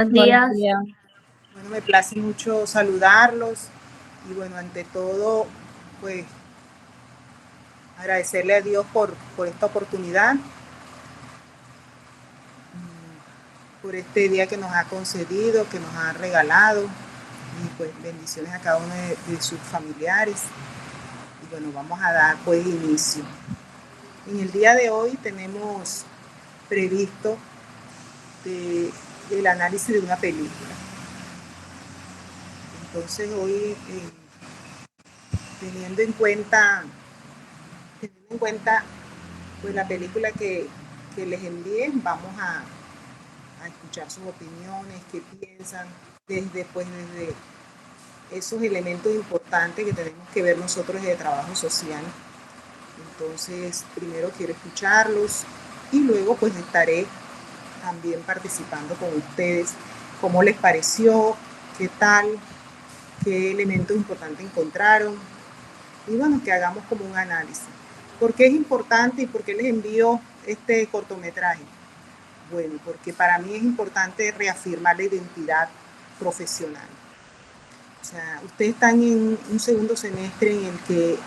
Buenos Buenos días. días. Bueno, me place mucho saludarlos y bueno, ante todo, pues agradecerle a Dios por esta oportunidad, por este día que nos ha concedido, que nos ha regalado y pues bendiciones a cada uno de sus familiares. Y bueno, vamos a dar pues inicio. En el día de hoy tenemos previsto el análisis de una película. Entonces hoy, teniendo en cuenta pues la película que les envié, vamos a escuchar sus opiniones, qué piensan, desde esos elementos importantes que tenemos que ver nosotros de trabajo social. Entonces, primero quiero escucharlos y luego pues estaré también participando con ustedes. ¿Cómo les pareció? ¿Qué tal? ¿Qué elementos importantes encontraron? Y bueno, que hagamos como un análisis. ¿Por qué es importante y por qué les envío este cortometraje? Bueno, porque para mí es importante reafirmar la identidad profesional. O sea, ustedes están en un segundo semestre en el que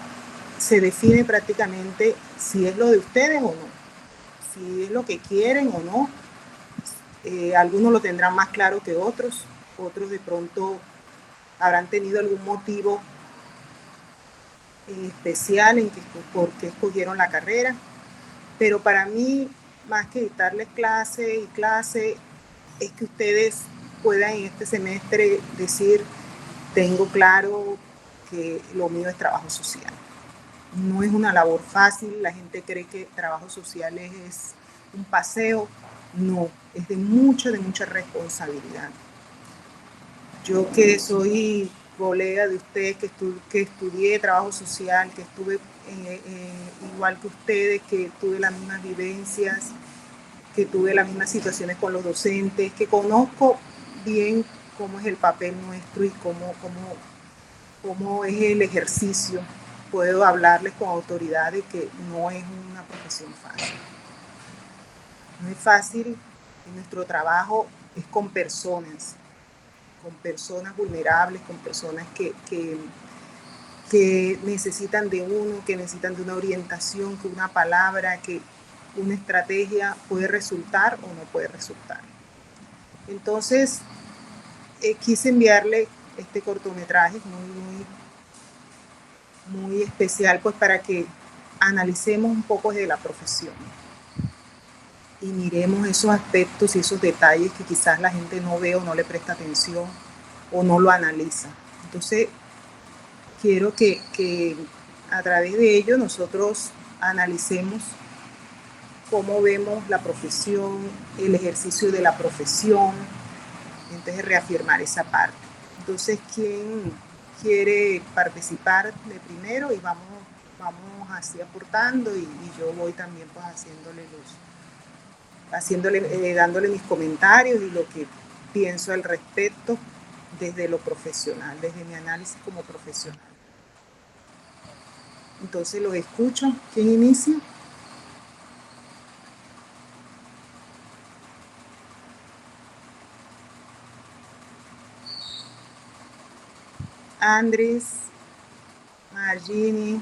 se define prácticamente si es lo de ustedes o no, si es lo que quieren o no. Algunos lo tendrán más claro que otros de pronto habrán tenido algún motivo especial en que por qué escogieron la carrera, pero para mí, más que dictarles clase, es que ustedes puedan en este semestre decir, tengo claro que lo mío es trabajo social. No es una labor fácil, la gente cree que trabajo social es un paseo, no, es de mucha responsabilidad. Yo que soy colega de ustedes, que estudié trabajo social, que estuve igual que ustedes, que tuve las mismas vivencias, que tuve las mismas situaciones con los docentes, que conozco bien cómo es el papel nuestro y cómo es el ejercicio. Puedo hablarles con autoridad de que no es una profesión fácil. No es fácil, y nuestro trabajo es con personas vulnerables, con personas que necesitan de uno, que necesitan de una orientación, que una palabra, que una estrategia puede resultar o no puede resultar. Entonces, quise enviarle este cortometraje muy especial, pues para que analicemos un poco de la profesión y miremos esos aspectos y esos detalles que quizás la gente no ve o no le presta atención o no lo analiza. Entonces, quiero que a través de ello nosotros analicemos cómo vemos la profesión, el ejercicio de la profesión, entonces reafirmar esa parte. Entonces, ¿quién quiere participar de primero? Y vamos así aportando y yo voy también pues dándole mis comentarios y lo que pienso al respecto desde lo profesional, desde mi análisis como profesional. Entonces los escucho. ¿Quién inicia? Andrés, Margini,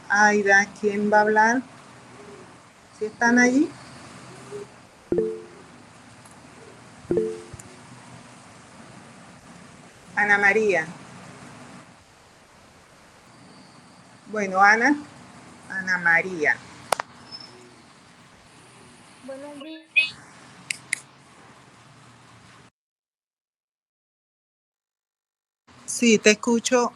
Aida, ¿quién va a hablar? ¿Sí están allí? Ana María. Bueno, Ana María. Buenos días. Sí, te escucho.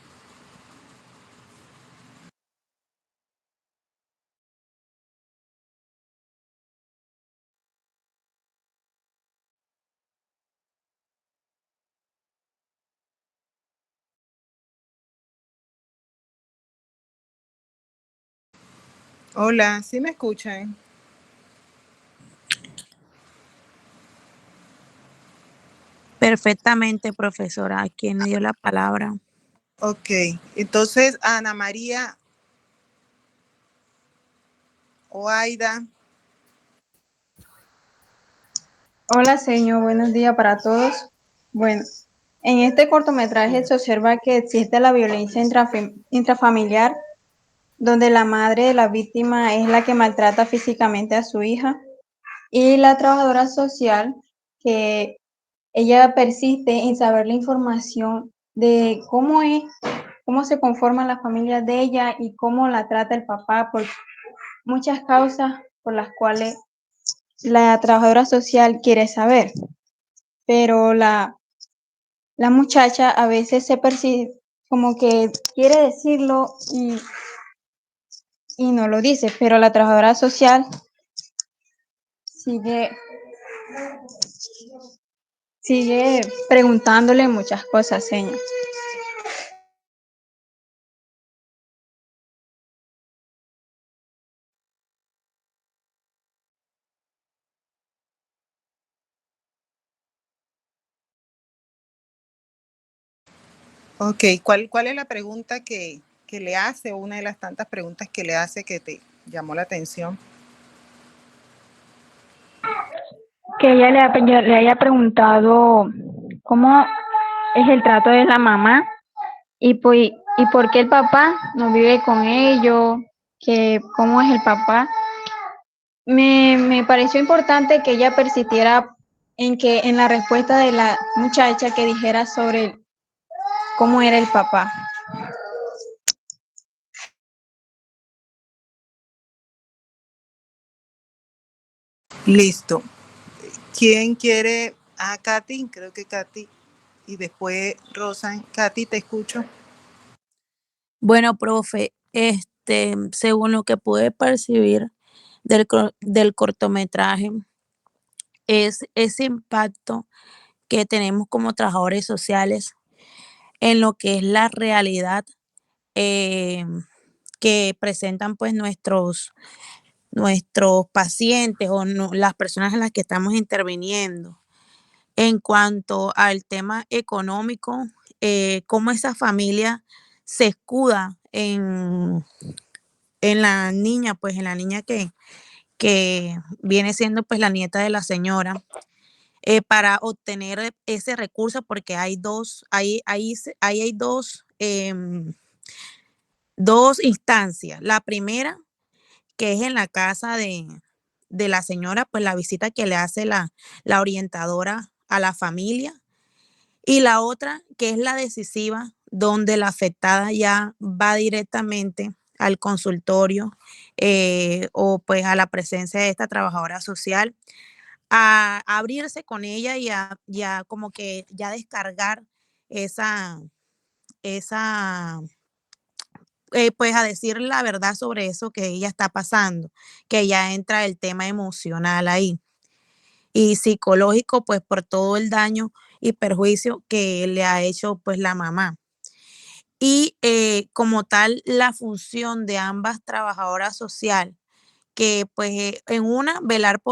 Hola, ¿sí me escuchan? Perfectamente, profesora. ¿Quién me dio la palabra? Ok, entonces Ana María o Aida. Hola, señor, buenos días para todos. Bueno, en este cortometraje se observa que existe la violencia intrafamiliar, donde la madre de la víctima es la que maltrata físicamente a su hija y la trabajadora social que ella persiste en saber la información de cómo se conforman las familias de ella y cómo la trata el papá por muchas causas por las cuales la trabajadora social quiere saber, pero la muchacha a veces se percibe como que quiere decirlo y no lo dice, pero la trabajadora social sigue, sigue preguntándole muchas cosas, señor. Ok, ¿cuál es la pregunta que le hace, o una de las tantas preguntas que le hace que te llamó la atención? Que ella le haya preguntado cómo es el trato de la mamá y por qué el papá no vive con ellos, que cómo es el papá. Me pareció importante que ella persistiera en la respuesta de la muchacha que dijera sobre cómo era el papá. Listo. ¿Quién quiere? Ah, Katy, creo que Katy. Y después Rosan. Katy, te escucho. Bueno, profe, según lo que pude percibir del cortometraje, es ese impacto que tenemos como trabajadores sociales en lo que es la realidad eh, que presentan pues nuestros pacientes o las personas en las que estamos interviniendo. En cuanto al tema económico, cómo esa familia se escuda en la niña, pues en la niña que viene siendo pues la nieta de la señora, para obtener ese recurso, porque hay dos instancias. La primera, que es en la casa de la señora, pues la visita que le hace la orientadora a la familia. Y la otra, que es la decisiva, donde la afectada ya va directamente al consultorio o pues a la presencia de esta trabajadora social, a abrirse con ella y a como que ya descargar esa, esa pues a decir la verdad sobre eso que ella está pasando, que ya entra el tema emocional ahí y psicológico, pues por todo el daño y perjuicio que le ha hecho pues la mamá. Y como tal, la función de ambas trabajadoras social, que pues en una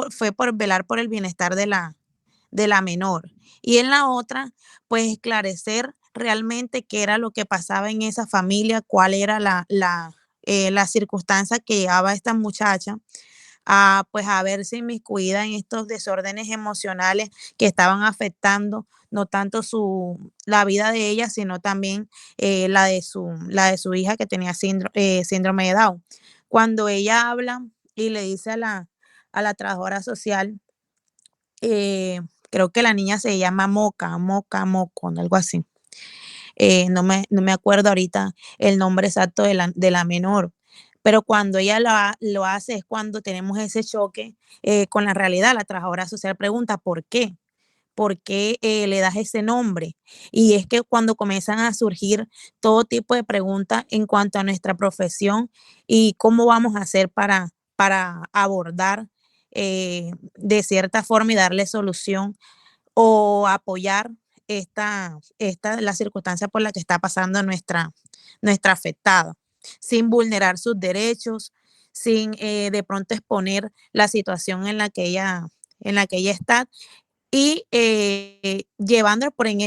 fue por velar por el bienestar de la menor, y en la otra, pues esclarecer realmente qué era lo que pasaba en esa familia, cuál era la circunstancia que llevaba a esta muchacha pues a verse inmiscuida en estos desórdenes emocionales que estaban afectando no tanto la vida de ella, sino también la de su hija que tenía síndrome de Down. Cuando ella habla y le dice a la trabajadora social, eh, creo que la niña se llama Moco, algo así. No me acuerdo ahorita el nombre exacto de la menor, pero cuando ella lo hace es cuando tenemos ese choque con la realidad. La trabajadora social pregunta, ¿por qué? ¿Por qué le das ese nombre? Y es que cuando comienzan a surgir todo tipo de preguntas en cuanto a nuestra profesión y cómo vamos a hacer para abordar de cierta forma y darle solución o apoyar la circunstancia por la que está pasando nuestra afectada, sin vulnerar sus derechos, sin de pronto exponer la situación en la que ella está y llevando por en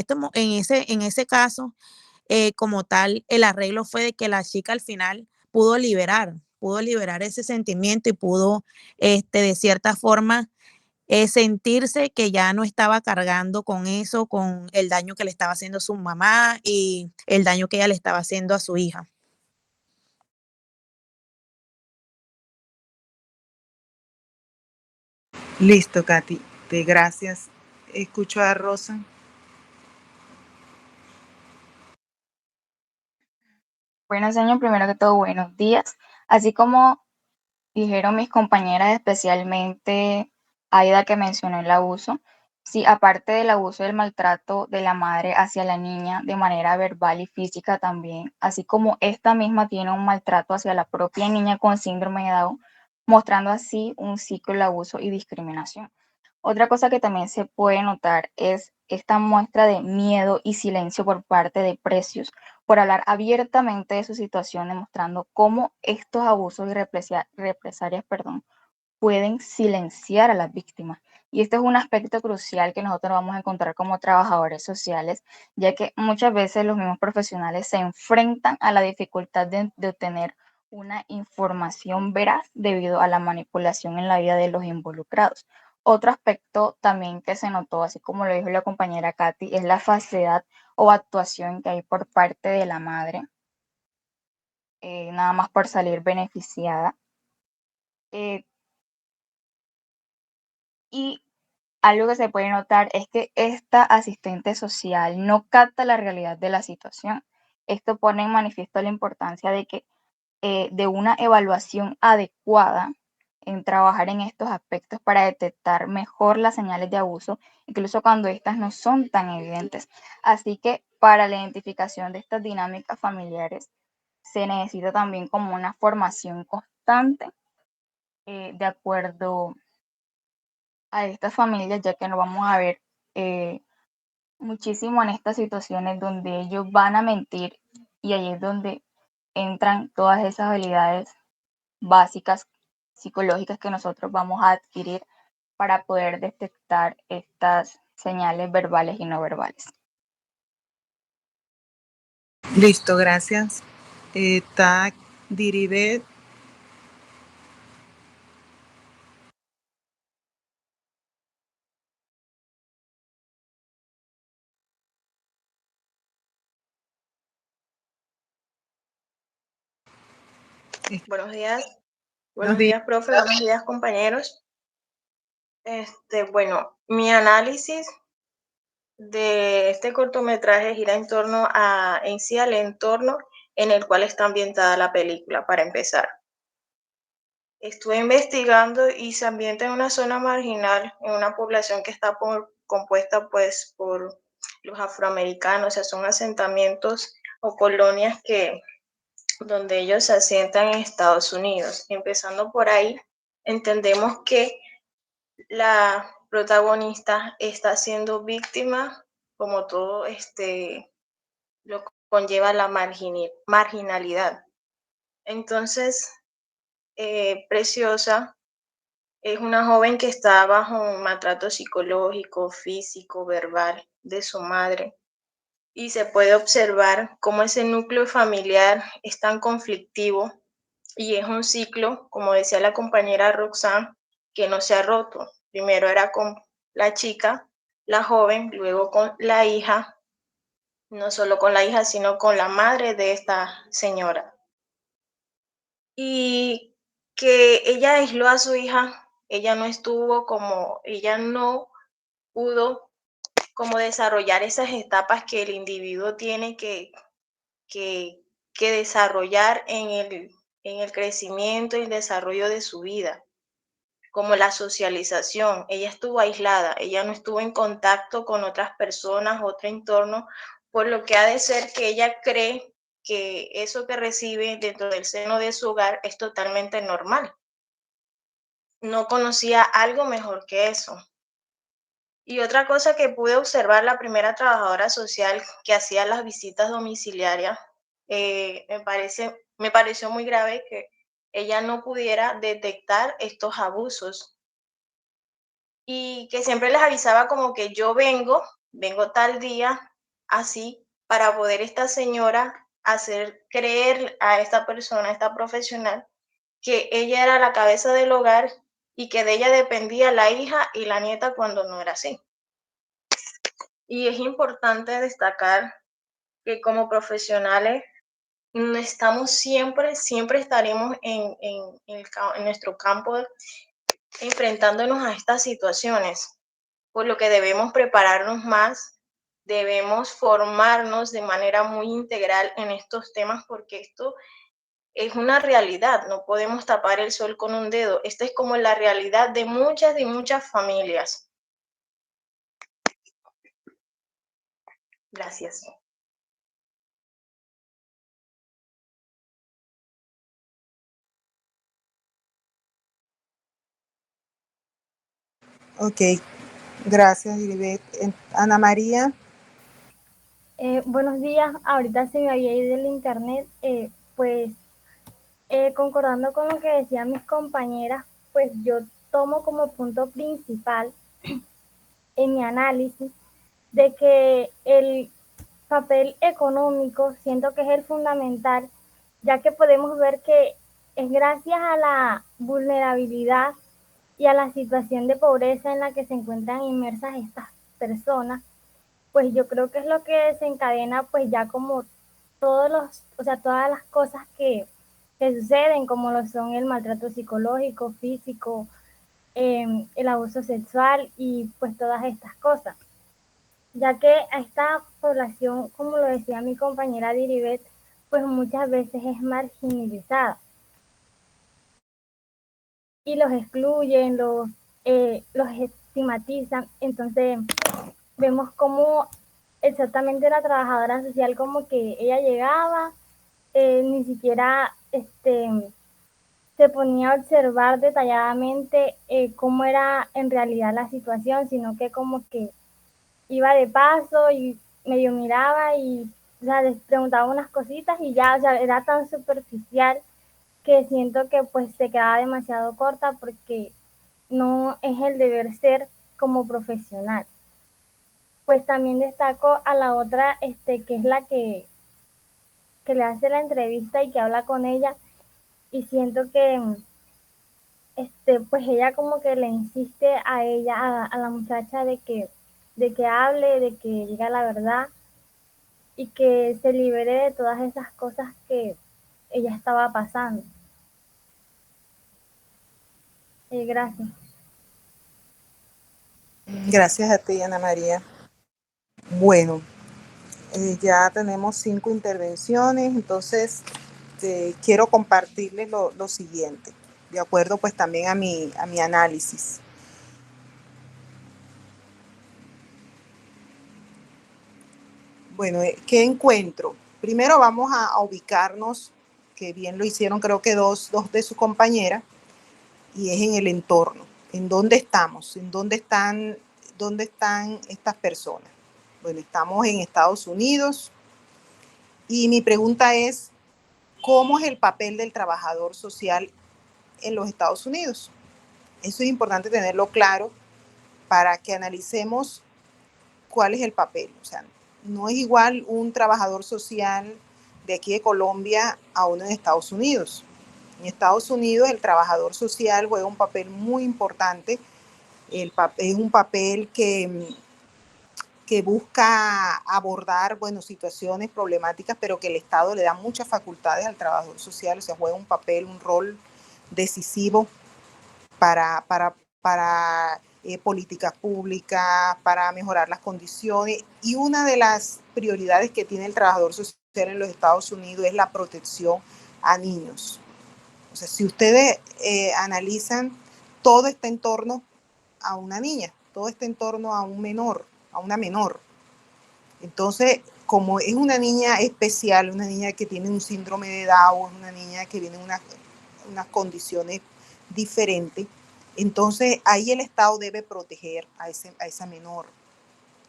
ese caso, como tal, el arreglo fue de que la chica al final pudo liberar ese sentimiento y pudo, de cierta forma, sentirse que ya no estaba cargando con eso, con el daño que le estaba haciendo su mamá y el daño que ella le estaba haciendo a su hija. Listo, Katy. Gracias. Escucho a Rosa. Bueno, señor, primero que todo, buenos días. Así como dijeron mis compañeras, especialmente Aida que mencionó el abuso, sí, aparte del abuso del maltrato de la madre hacia la niña de manera verbal y física también, así como esta misma tiene un maltrato hacia la propia niña con síndrome de Down, mostrando así un ciclo de abuso y discriminación. Otra cosa que también se puede notar es esta muestra de miedo y silencio por parte de Precious por hablar abiertamente de su situación, demostrando cómo estos abusos y represalias, pueden silenciar a las víctimas. Y este es un aspecto crucial que nosotros vamos a encontrar como trabajadores sociales, ya que muchas veces los mismos profesionales se enfrentan a la dificultad de obtener una información veraz debido a la manipulación en la vida de los involucrados. Otro aspecto también que se notó, así como lo dijo la compañera Katy, es la falsedad o actuación que hay por parte de la madre, nada más por salir beneficiada. Y algo que se puede notar es que esta asistente social no capta la realidad de la situación. Esto pone en manifiesto la importancia de que de una evaluación adecuada en trabajar en estos aspectos para detectar mejor las señales de abuso, incluso cuando estas no son tan evidentes. Así que para la identificación de estas dinámicas familiares se necesita también como una formación constante de acuerdo a estas familias, ya que nos vamos a ver eh, muchísimo en estas situaciones donde ellos van a mentir y ahí es donde entran todas esas habilidades básicas psicológicas que nosotros vamos a adquirir para poder detectar estas señales verbales y no verbales. Listo, gracias. Está Diribet. Buenos días. Buenos Buenos días. días, profe. Buenos días, compañeros. Bueno, mi análisis de este cortometraje gira en torno en sí al entorno en el cual está ambientada la película, para empezar. Estuve investigando y se ambienta en una zona marginal, en una población que está compuesta pues por los afroamericanos, o sea, son asentamientos o colonias donde ellos se asientan en Estados Unidos. Empezando por ahí, entendemos que la protagonista está siendo víctima, como todo lo conlleva la marginalidad. Entonces, Preciosa es una joven que está bajo un maltrato psicológico, físico, verbal de su madre. Y se puede observar cómo ese núcleo familiar es tan conflictivo y es un ciclo, como decía la compañera Roxanne, que no se ha roto. Primero era con la chica, la joven, luego con la hija, no solo con la hija, sino con la madre de esta señora. Y que ella aisló a su hija, ella no pudo como desarrollar esas etapas que el individuo tiene que, que desarrollar en el crecimiento y el desarrollo de su vida, como la socialización. Ella estuvo aislada, ella no estuvo en contacto con otras personas, otro entorno, por lo que ha de ser que ella cree que eso que recibe dentro del seno de su hogar es totalmente normal. No conocía algo mejor que eso. Y otra cosa que pude observar, la primera trabajadora social que hacía las visitas domiciliarias, me pareció muy grave que ella no pudiera detectar estos abusos y que siempre les avisaba como que yo vengo tal día, así, para poder esta señora hacer creer a esta persona, a esta profesional, que ella era la cabeza del hogar y que de ella dependía la hija y la nieta cuando no era así. Y es importante destacar que como profesionales estamos siempre estaremos en nuestro campo enfrentándonos a estas situaciones, por lo que debemos prepararnos más, debemos formarnos de manera muy integral en estos temas, porque esto es una realidad, no podemos tapar el sol con un dedo. Esta es como la realidad de muchas familias. Gracias. Ok, gracias, Iribet. Ana María. Buenos días, ahorita se me había ido el internet, concordando con lo que decían mis compañeras, pues yo tomo como punto principal en mi análisis de que el papel económico siento que es el fundamental, ya que podemos ver que es gracias a la vulnerabilidad y a la situación de pobreza en la que se encuentran inmersas estas personas, pues yo creo que es lo que desencadena pues ya como todas las cosas que suceden, como lo son el maltrato psicológico, físico, el abuso sexual y pues todas estas cosas. Ya que a esta población, como lo decía mi compañera Diribet, pues muchas veces es marginalizada y los excluyen, los estigmatizan. Entonces vemos cómo exactamente la trabajadora social como que ella llegaba, ni siquiera se ponía a observar detalladamente cómo era en realidad la situación, sino que como que iba de paso y medio miraba y, o sea, les preguntaba unas cositas y ya, o sea, era tan superficial que siento que pues se quedaba demasiado corta porque no es el deber ser como profesional. Pues también destaco a la otra, que es la que le hace la entrevista y que habla con ella, y siento que pues ella como que le insiste a ella, a la muchacha de que hable, de que diga la verdad y que se libere de todas esas cosas que ella estaba pasando. Gracias. Gracias a ti, Ana María. Bueno, ya tenemos 5 intervenciones, entonces quiero compartirles lo siguiente, de acuerdo pues también a mi análisis. Bueno, ¿qué encuentro? Primero vamos a ubicarnos, que bien lo hicieron creo que dos de sus compañeras, y es en el entorno, en dónde estamos, en dónde están estas personas. Bueno, estamos en Estados Unidos y mi pregunta es, ¿cómo es el papel del trabajador social en los Estados Unidos? Eso es importante tenerlo claro para que analicemos cuál es el papel. O sea, no es igual un trabajador social de aquí de Colombia a uno en Estados Unidos. En Estados Unidos el trabajador social juega un papel muy importante. Es un papel que busca abordar, bueno, situaciones problemáticas, pero que el Estado le da muchas facultades al trabajador social, o sea, juega un papel, un rol decisivo para políticas públicas, para mejorar las condiciones. Y una de las prioridades que tiene el trabajador social en los Estados Unidos es la protección a niños. O sea, si ustedes analizan, todo está en torno a una niña, todo está en torno a un menor, a una menor. Entonces, como es una niña especial, una niña que tiene un síndrome de Down, una niña que viene en unas condiciones diferentes, entonces ahí el Estado debe proteger a esa menor.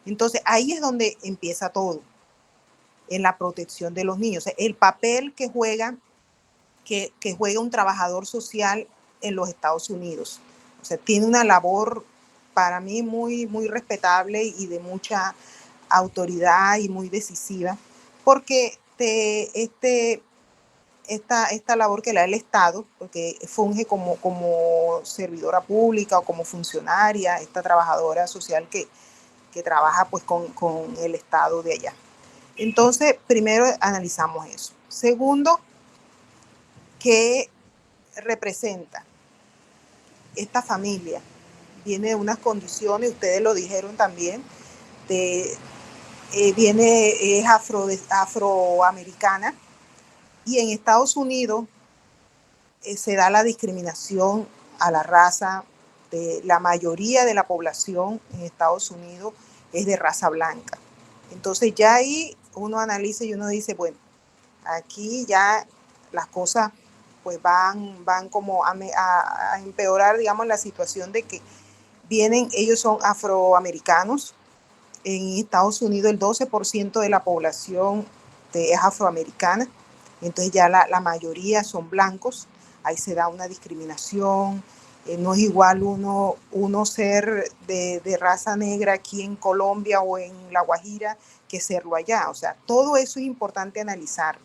Entonces ahí es donde empieza todo, en la protección de los niños. O sea, el papel que juega un trabajador social en los Estados Unidos. O sea, tiene una labor para mí muy respetable y de mucha autoridad y muy decisiva, porque esta labor que le da el Estado, porque funge como servidora pública o como funcionaria, esta trabajadora social que trabaja pues con el Estado de allá. Entonces, primero analizamos eso. Segundo, ¿qué representa esta familia? Viene de unas condiciones, ustedes lo dijeron también, es afroamericana, y en Estados Unidos se da la discriminación a la raza. La mayoría de la población en Estados Unidos es de raza blanca. Entonces ya ahí uno analiza y uno dice, bueno, aquí ya las cosas pues van como a empeorar, digamos, la situación de que ellos son afroamericanos. En Estados Unidos el 12% de la población es afroamericana, entonces ya la mayoría son blancos, ahí se da una discriminación. No es igual uno ser de raza negra aquí en Colombia o en La Guajira que serlo allá. O sea, todo eso es importante analizar.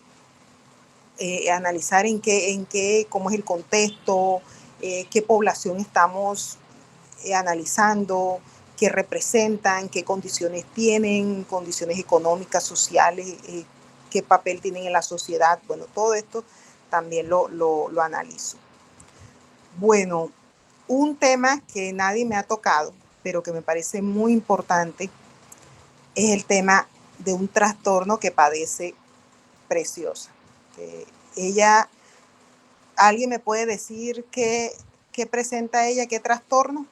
Analizar en qué, cómo es el contexto, qué población estamos analizando, qué representan, qué condiciones tienen, condiciones económicas, sociales, qué papel tienen en la sociedad. Bueno, todo esto también lo analizo. Bueno, un tema que nadie me ha tocado, pero que me parece muy importante, es el tema de un trastorno que padece Preciosa. ¿Alguien me puede decir qué presenta ella, qué trastorno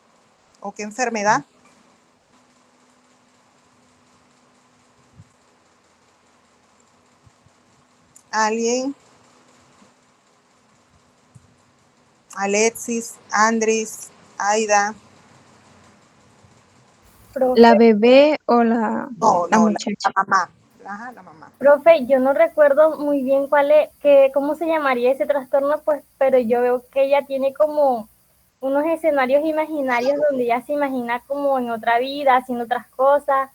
o qué enfermedad? ¿Alguien? Alexis, Andrés, Aida. Profe, ¿La bebé o la No, muchacha? la mamá. Ajá, la mamá. profe, yo no recuerdo muy bien cómo se llamaría ese trastorno, pues, pero yo veo que ella tiene como unos escenarios imaginarios donde ella se imagina como en otra vida, haciendo otras cosas,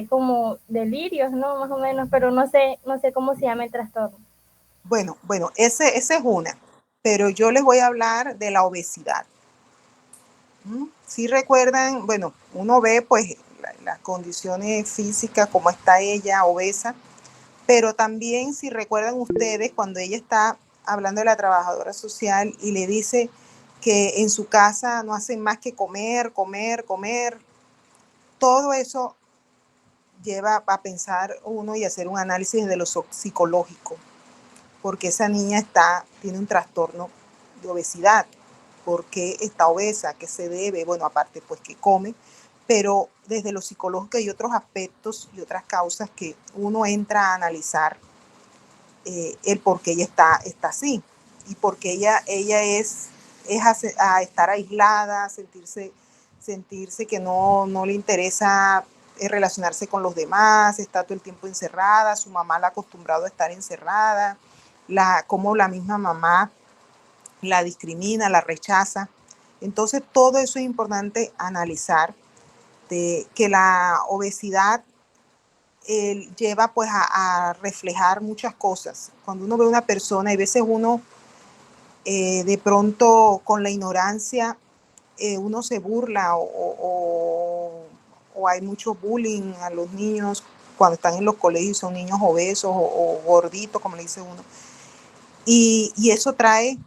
como delirios, ¿no? Más o menos, pero no sé cómo se llama el trastorno. Bueno, esa es una, pero yo les voy a hablar de la obesidad. Si recuerdan, bueno, uno ve pues las condiciones físicas, cómo está ella, obesa, pero también si recuerdan ustedes cuando ella está hablando de la trabajadora social y le dice que en su casa no hacen más que comer, todo eso lleva a pensar uno y hacer un análisis de lo psicológico, porque esa niña tiene un trastorno de obesidad. ¿Por qué está obesa? ¿Qué se debe? Bueno, aparte pues que come, pero desde lo psicológico hay otros aspectos y otras causas que uno entra a analizar el por qué ella está así y por qué ella es a estar aislada, sentirse que no le interesa relacionarse con los demás, está todo el tiempo encerrada, su mamá la ha acostumbrado a estar encerrada, cómo la misma mamá la discrimina, la rechaza. Entonces todo eso es importante analizar, de que la obesidad lleva pues a reflejar muchas cosas. Cuando uno ve a una persona, y a veces uno de pronto con la ignorancia uno se burla o hay mucho bullying a los niños cuando están en los colegios, son niños obesos o gorditos, como le dice uno. Y eso trae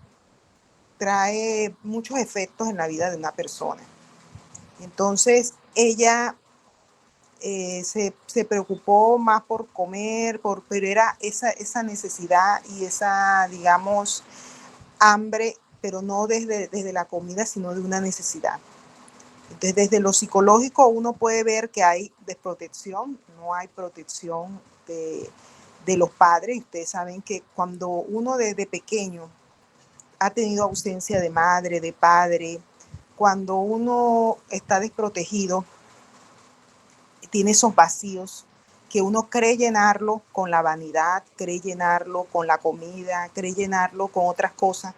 muchos efectos en la vida de una persona. Entonces ella se preocupó más por comer, pero era esa necesidad y esa, digamos, hambre, pero no desde la comida, sino de una necesidad. Entonces, desde lo psicológico uno puede ver que hay desprotección, no hay protección de los padres. Ustedes saben que cuando uno desde pequeño ha tenido ausencia de madre, de padre, cuando uno está desprotegido, tiene esos vacíos que uno cree llenarlo con la vanidad, cree llenarlo con la comida, cree llenarlo con otras cosas,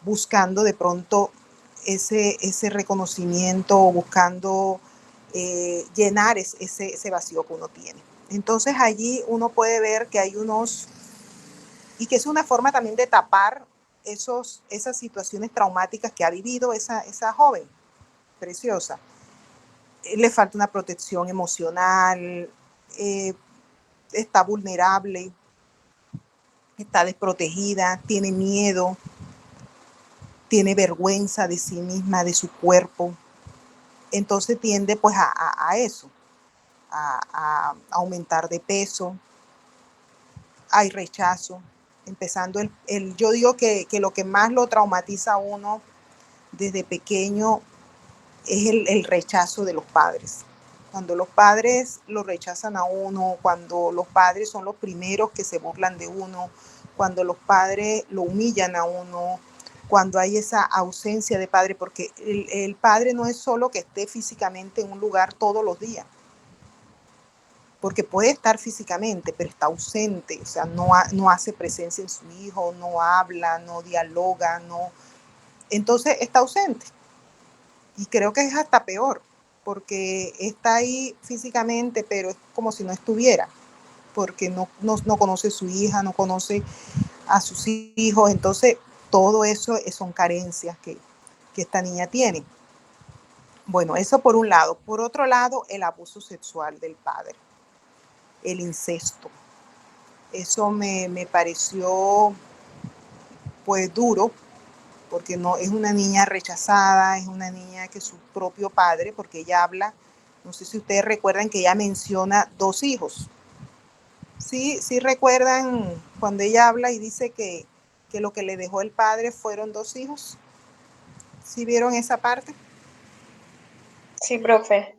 buscando de pronto ese reconocimiento, buscando llenar ese vacío que uno tiene. Entonces allí uno puede ver que hay unos y que es una forma también de tapar esas situaciones traumáticas que ha vivido esa joven preciosa. Le falta una protección emocional, está vulnerable, está desprotegida, tiene miedo, tiene vergüenza de sí misma, de su cuerpo. Entonces tiende pues a eso, a aumentar de peso, hay rechazo, empezando yo digo que lo que más lo traumatiza a uno desde pequeño es el rechazo de los padres. Cuando los padres lo rechazan a uno, cuando los padres son los primeros que se burlan de uno, cuando los padres lo humillan a uno, cuando hay esa ausencia de padre, porque el padre no es solo que esté físicamente en un lugar todos los días, porque puede estar físicamente, pero está ausente, o sea, no hace presencia en su hijo, no habla, no dialoga, entonces está ausente. Y creo que es hasta peor, porque está ahí físicamente, pero es como si no estuviera, porque no conoce a su hija, no conoce a sus hijos, entonces todo eso son carencias que esta niña tiene. Bueno, eso por un lado. Por otro lado, el abuso sexual del padre, el incesto. Eso me pareció pues duro, porque no es una niña rechazada, es una niña que su propio padre, porque ella habla, no sé si ustedes recuerdan que ella menciona 2 hijos. Sí recuerdan cuando ella habla y dice que lo que le dejó el padre fueron 2 hijos. ¿Sí vieron esa parte? Sí, profe.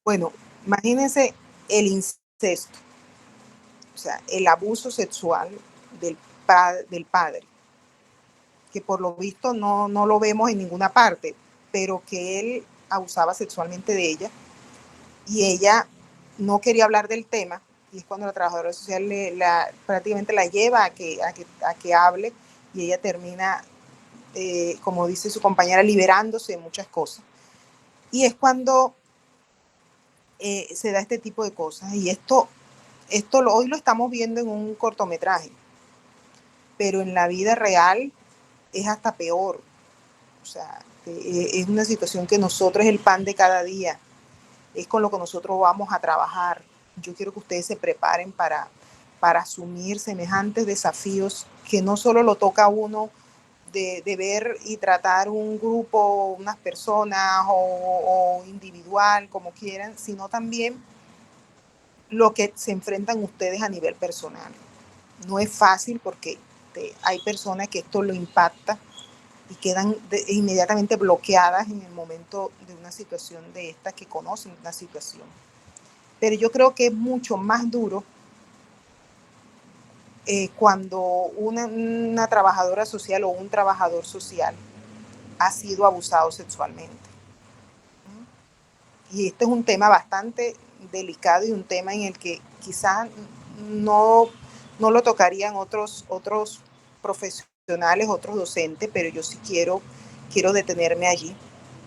Bueno, imagínense el incesto, o sea, el abuso sexual del padre, que por lo visto no lo vemos en ninguna parte, pero que él abusaba sexualmente de ella y ella no quería hablar del tema, y es cuando la trabajadora social prácticamente la lleva a que hable, y ella termina, como dice su compañera, liberándose de muchas cosas. Y es cuando se da este tipo de cosas, y esto hoy lo estamos viendo en un cortometraje, pero en la vida real es hasta peor. O sea, es una situación que nosotros es el pan de cada día, es con lo que nosotros vamos a trabajar. Yo quiero que ustedes se preparen para asumir semejantes desafíos que no solo lo toca a uno de ver y tratar un grupo, unas personas o individual, como quieran, sino también lo que se enfrentan ustedes a nivel personal. No es fácil porque hay personas que esto lo impacta y quedan inmediatamente bloqueadas en el momento de una situación de esta, que conocen una situación. Pero yo creo que es mucho más duro cuando una trabajadora social o un trabajador social ha sido abusado sexualmente. Y este es un tema bastante delicado y un tema en el que quizás no lo tocarían otros profesionales, otros docentes, pero yo sí quiero detenerme allí,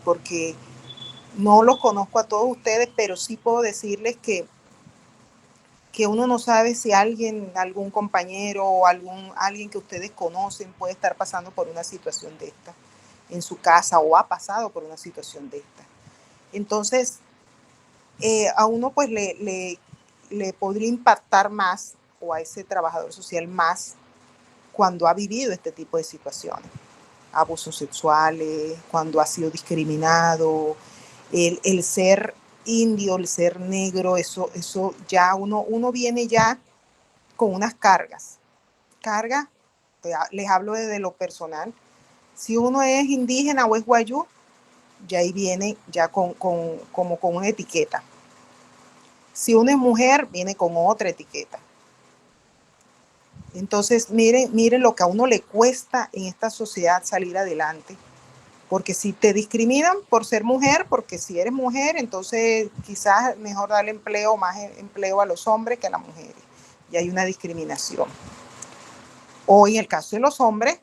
porque no los conozco a todos ustedes, pero sí puedo decirles que uno no sabe si algún compañero o alguien que ustedes conocen puede estar pasando por una situación de esta en su casa, o ha pasado por una situación de esta. Entonces, a uno pues le podría impactar más, o a ese trabajador social más, cuando ha vivido este tipo de situaciones, abusos sexuales, cuando ha sido discriminado, el ser indio, el ser negro, eso ya uno viene ya con unas cargas, les hablo desde lo personal. Si uno es indígena o es guayú, ya ahí viene ya como con una etiqueta. Si uno es mujer, viene con otra etiqueta. Entonces, miren lo que a uno le cuesta en esta sociedad salir adelante. Porque si te discriminan por ser mujer, porque si eres mujer, entonces quizás mejor darle más empleo a los hombres que a las mujeres. Y hay una discriminación. O en el caso de los hombres,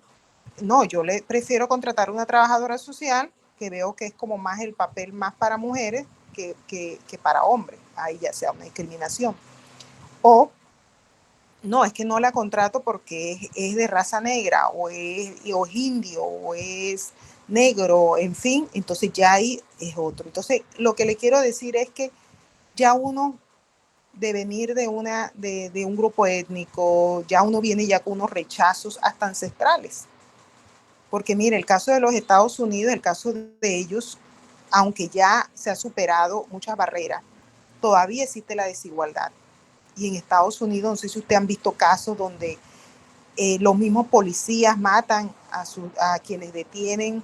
no, yo le prefiero contratar una trabajadora social, que veo que es como más el papel más para mujeres que para hombres. Ahí ya sea una discriminación. O no, es que no la contrato porque es de raza negra o es indio o es negro, en fin, entonces ya ahí es otro. Entonces, lo que le quiero decir es que ya uno de venir de un grupo étnico, ya uno viene ya con unos rechazos hasta ancestrales. Porque mire, el caso de los Estados Unidos, el caso de ellos, aunque ya se ha superado muchas barreras, todavía existe la desigualdad. Y en Estados Unidos, no sé si ustedes han visto casos donde los mismos policías matan a quienes detienen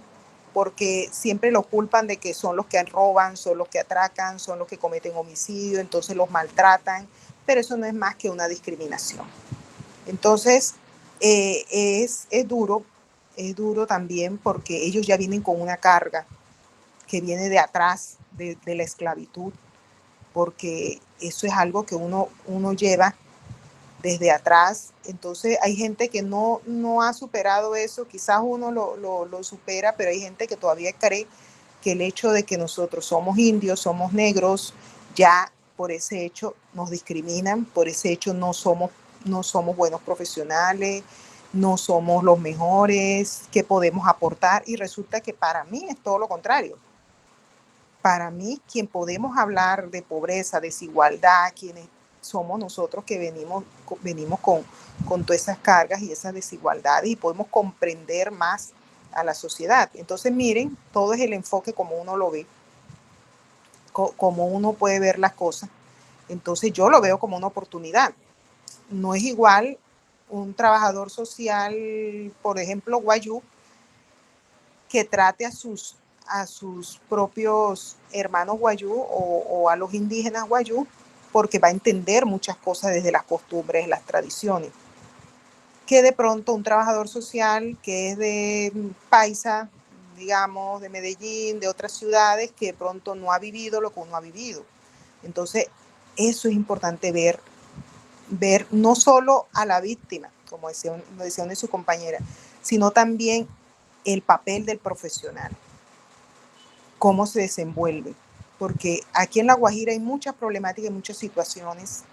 porque siempre los culpan de que son los que roban, son los que atracan, son los que cometen homicidio, entonces los maltratan, pero eso no es más que una discriminación. Entonces, es duro también porque ellos ya vienen con una carga que viene de atrás de la esclavitud, porque eso es algo que uno lleva desde atrás. Entonces hay gente que no ha superado eso, quizás uno lo supera, pero hay gente que todavía cree que el hecho de que nosotros somos indios, somos negros, ya por ese hecho nos discriminan, por ese hecho no somos buenos profesionales, no somos los mejores, que podemos aportar, y resulta que para mí es todo lo contrario. Para mí, quien podemos hablar de pobreza, desigualdad, quienes somos nosotros que venimos con todas esas cargas y esas desigualdades y podemos comprender más a la sociedad. Entonces, miren, todo es el enfoque como uno lo ve, como uno puede ver las cosas. Entonces, yo lo veo como una oportunidad. No es igual un trabajador social, por ejemplo, guayú, que trate a sus propios hermanos guayú o a los indígenas guayú, porque va a entender muchas cosas desde las costumbres, las tradiciones, que de pronto un trabajador social que es de Paisa, digamos, de Medellín, de otras ciudades, que de pronto no ha vivido lo que uno ha vivido. Entonces, eso es importante ver no solo a la víctima, como decía una de sus compañeras, sino también el papel del profesional, cómo se desenvuelve, porque aquí en La Guajira hay muchas problemáticas y muchas situaciones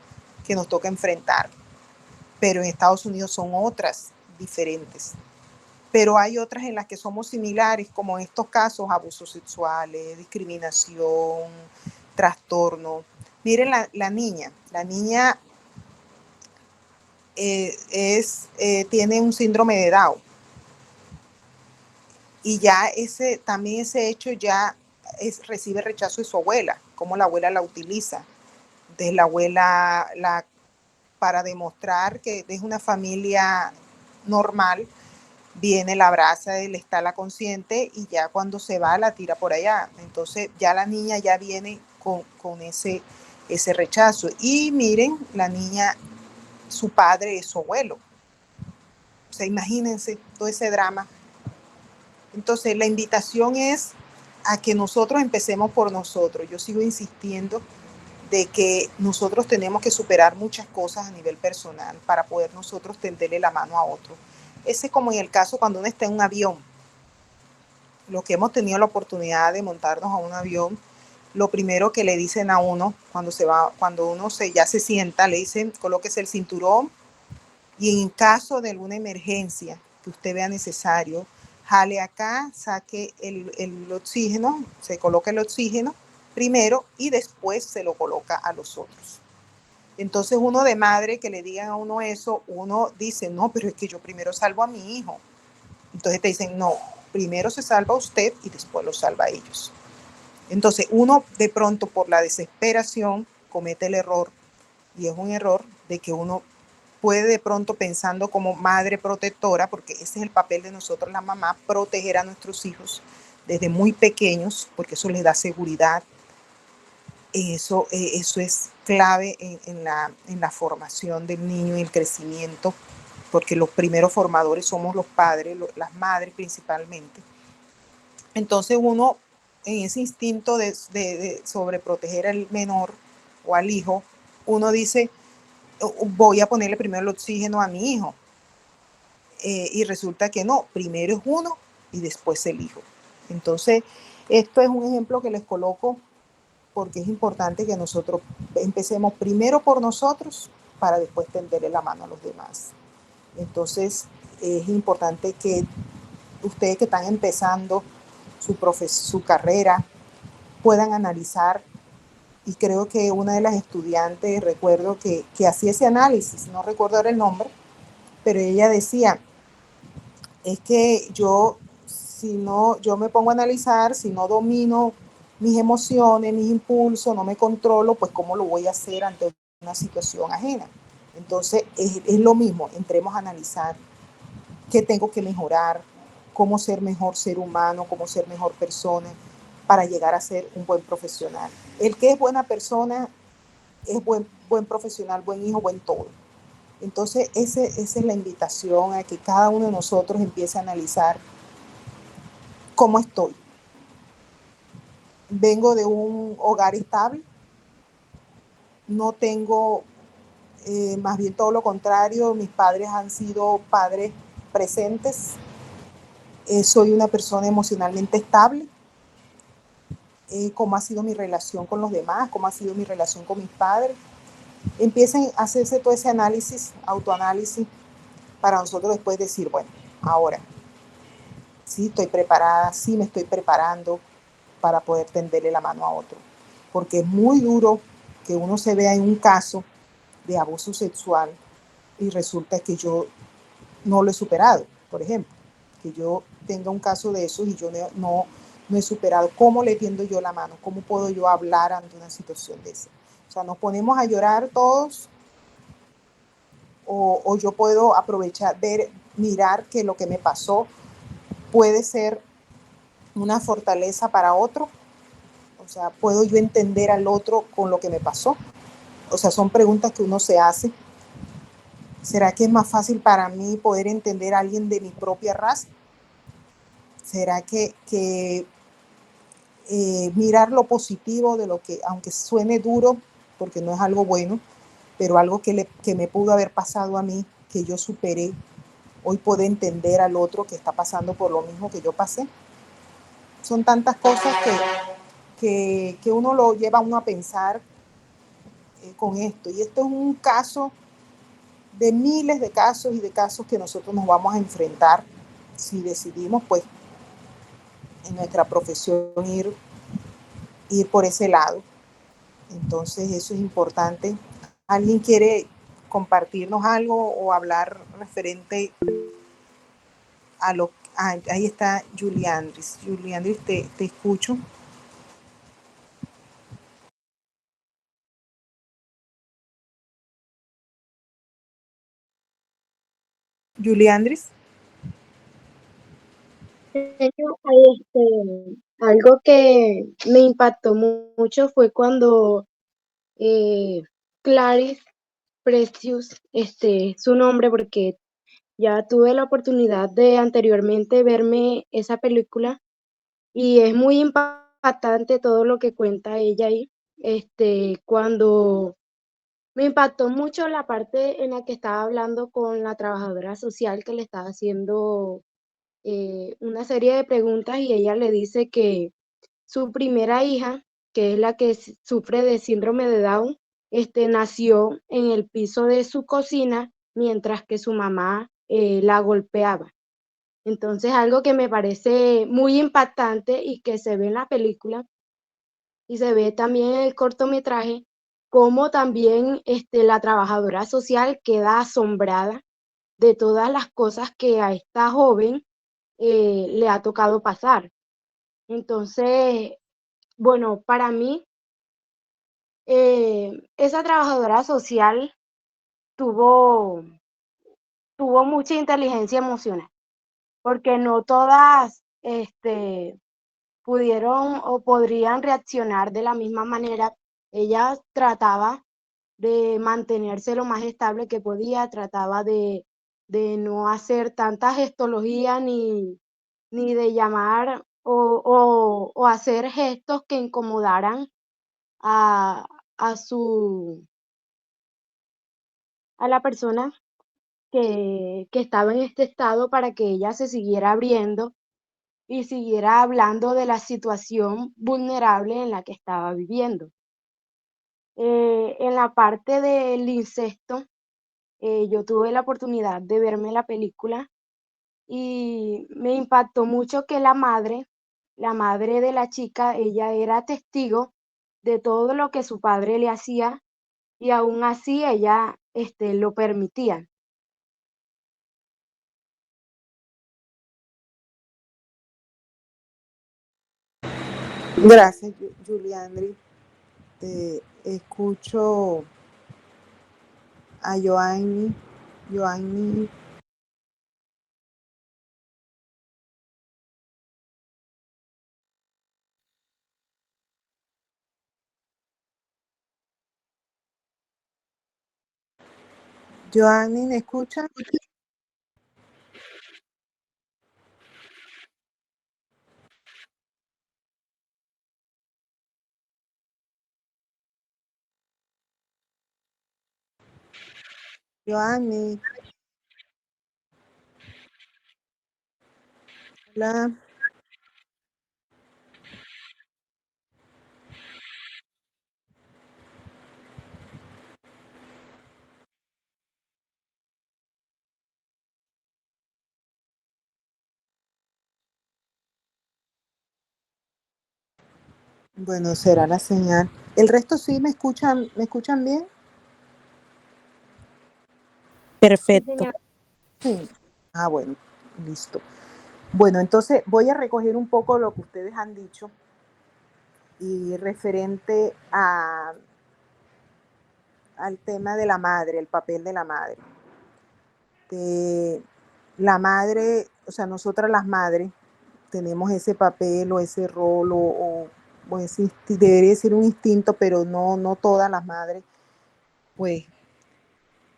que nos toca enfrentar, pero en Estados Unidos son otras diferentes. Pero hay otras en las que somos similares, como en estos casos, abusos sexuales, discriminación, trastorno. Miren la niña tiene un síndrome de Down, y ya también ese hecho ya recibe rechazo de su abuela, cómo la abuela la utiliza. Entonces la abuela, para demostrar que es una familia normal, viene, la abraza, le está la consciente, y ya cuando se va la tira por allá. Entonces ya la niña ya viene con ese rechazo. Y miren, la niña, su padre es su abuelo. O sea, imagínense todo ese drama. Entonces, la invitación es a que nosotros empecemos por nosotros. Yo sigo insistiendo de que nosotros tenemos que superar muchas cosas a nivel personal para poder nosotros tenderle la mano a otro. Ese es como en el caso cuando uno está en un avión. Los que hemos tenido la oportunidad de montarnos a un avión, lo primero que le dicen a uno cuando uno ya se sienta, le dicen: colóquese el cinturón, y en caso de alguna emergencia que usted vea necesario, jale acá, saque el oxígeno, se coloca el oxígeno primero y después se lo coloca a los otros. Entonces, uno de madre que le digan a uno eso, uno dice: no, pero es que yo primero salvo a mi hijo. Entonces te dicen: no, primero se salva a usted y después lo salva a ellos. Entonces, uno de pronto por la desesperación comete el error, y es un error de que uno puede de pronto, pensando como madre protectora, porque ese es el papel de nosotros la mamá, proteger a nuestros hijos desde muy pequeños, porque eso les da seguridad. Eso es clave en la formación del niño y el crecimiento, porque los primeros formadores somos los padres, las madres principalmente. Entonces uno, en ese instinto de sobreproteger al menor o al hijo, uno dice: voy a ponerle primero el oxígeno a mi hijo. Y resulta que no, primero es uno y después el hijo. Entonces, esto es un ejemplo que les coloco porque es importante que nosotros empecemos primero por nosotros para después tenderle la mano a los demás. Entonces es importante que ustedes que están empezando su carrera puedan analizar, y creo que una de las estudiantes, recuerdo que hacía ese análisis, no recuerdo ahora el nombre, pero ella decía, es que yo me pongo a analizar, si no domino mis emociones, mis impulsos, no me controlo, pues cómo lo voy a hacer ante una situación ajena. Entonces es lo mismo, entremos a analizar qué tengo que mejorar, cómo ser mejor ser humano, cómo ser mejor persona para llegar a ser un buen profesional. El que es buena persona es buen profesional, buen hijo, buen todo. Entonces esa es la invitación a que cada uno de nosotros empiece a analizar cómo estoy. Vengo de un hogar estable, no tengo, más bien todo lo contrario, mis padres han sido padres presentes, soy una persona emocionalmente estable, cómo ha sido mi relación con los demás, cómo ha sido mi relación con mis padres. Empiecen a hacerse todo ese análisis, autoanálisis, para nosotros después decir, bueno, ahora sí estoy preparada, sí me estoy preparando para poder tenderle la mano a otro. Porque es muy duro que uno se vea en un caso de abuso sexual y resulta que yo no lo he superado, por ejemplo, que yo tenga un caso de esos y yo no he superado. ¿Cómo le tiendo yo la mano? ¿Cómo puedo yo hablar ante una situación de esa? O sea, nos ponemos a llorar todos o yo puedo aprovechar, mirar que lo que me pasó puede ser una fortaleza para otro. O sea, ¿puedo yo entender al otro con lo que me pasó? O sea, son preguntas que uno se hace. ¿Será que es más fácil para mí poder entender a alguien de mi propia raza? ¿Será que mirar lo positivo de lo que, aunque suene duro, porque no es algo bueno, pero algo que me pudo haber pasado a mí, que yo superé, hoy puedo entender al otro que está pasando por lo mismo que yo pasé? Son tantas cosas que uno lo lleva a uno a pensar con esto. Y esto es un caso de miles de casos y de casos que nosotros nos vamos a enfrentar si decidimos, pues, en nuestra profesión ir por ese lado. Entonces eso es importante. ¿Alguien quiere compartirnos algo o hablar referente a lo... ahí está Juliandris. Juliandris, te escucho. Juliandris. Algo que me impactó mucho fue cuando Clarice Precious, su nombre, porque ya tuve la oportunidad de anteriormente verme esa película y es muy impactante todo lo que cuenta ella ahí. Cuando me impactó mucho la parte en la que estaba hablando con la trabajadora social que le estaba haciendo una serie de preguntas y ella le dice que su primera hija, que es la que sufre de síndrome de Down, nació en el piso de su cocina mientras que su mamá la golpeaba. Entonces, algo que me parece muy impactante y que se ve en la película y se ve también en el cortometraje, cómo también la trabajadora social queda asombrada de todas las cosas que a esta joven le ha tocado pasar. Entonces, bueno, para mí, esa trabajadora social tuvo, tuvo mucha inteligencia emocional, porque no todas pudieron o podrían reaccionar de la misma manera. Ella trataba de mantenerse lo más estable que podía, trataba de no hacer tanta gestología ni de llamar o hacer gestos que incomodaran a, a su a la persona que estaba en este estado para que ella se siguiera abriendo y siguiera hablando de la situación vulnerable en la que estaba viviendo. En la parte del incesto, yo tuve la oportunidad de verme la película y me impactó mucho que la madre de la chica, ella era testigo de todo lo que su padre le hacía y aún así ella lo permitía. Gracias, Juliandri. Escucho a Joanny. Joanny, Joanny, ¿me escucha? Joanny, hola. Bueno, será la señal. ¿El resto sí me escuchan bien? Sí, Perfecto. señora. Sí. Ah, bueno, listo. Bueno, entonces voy a recoger un poco lo que ustedes han dicho y referente al tema de la madre, el papel de la madre. La madre, o sea, nosotras las madres tenemos ese papel o ese rol o ese, debería ser un instinto, pero no todas las madres pues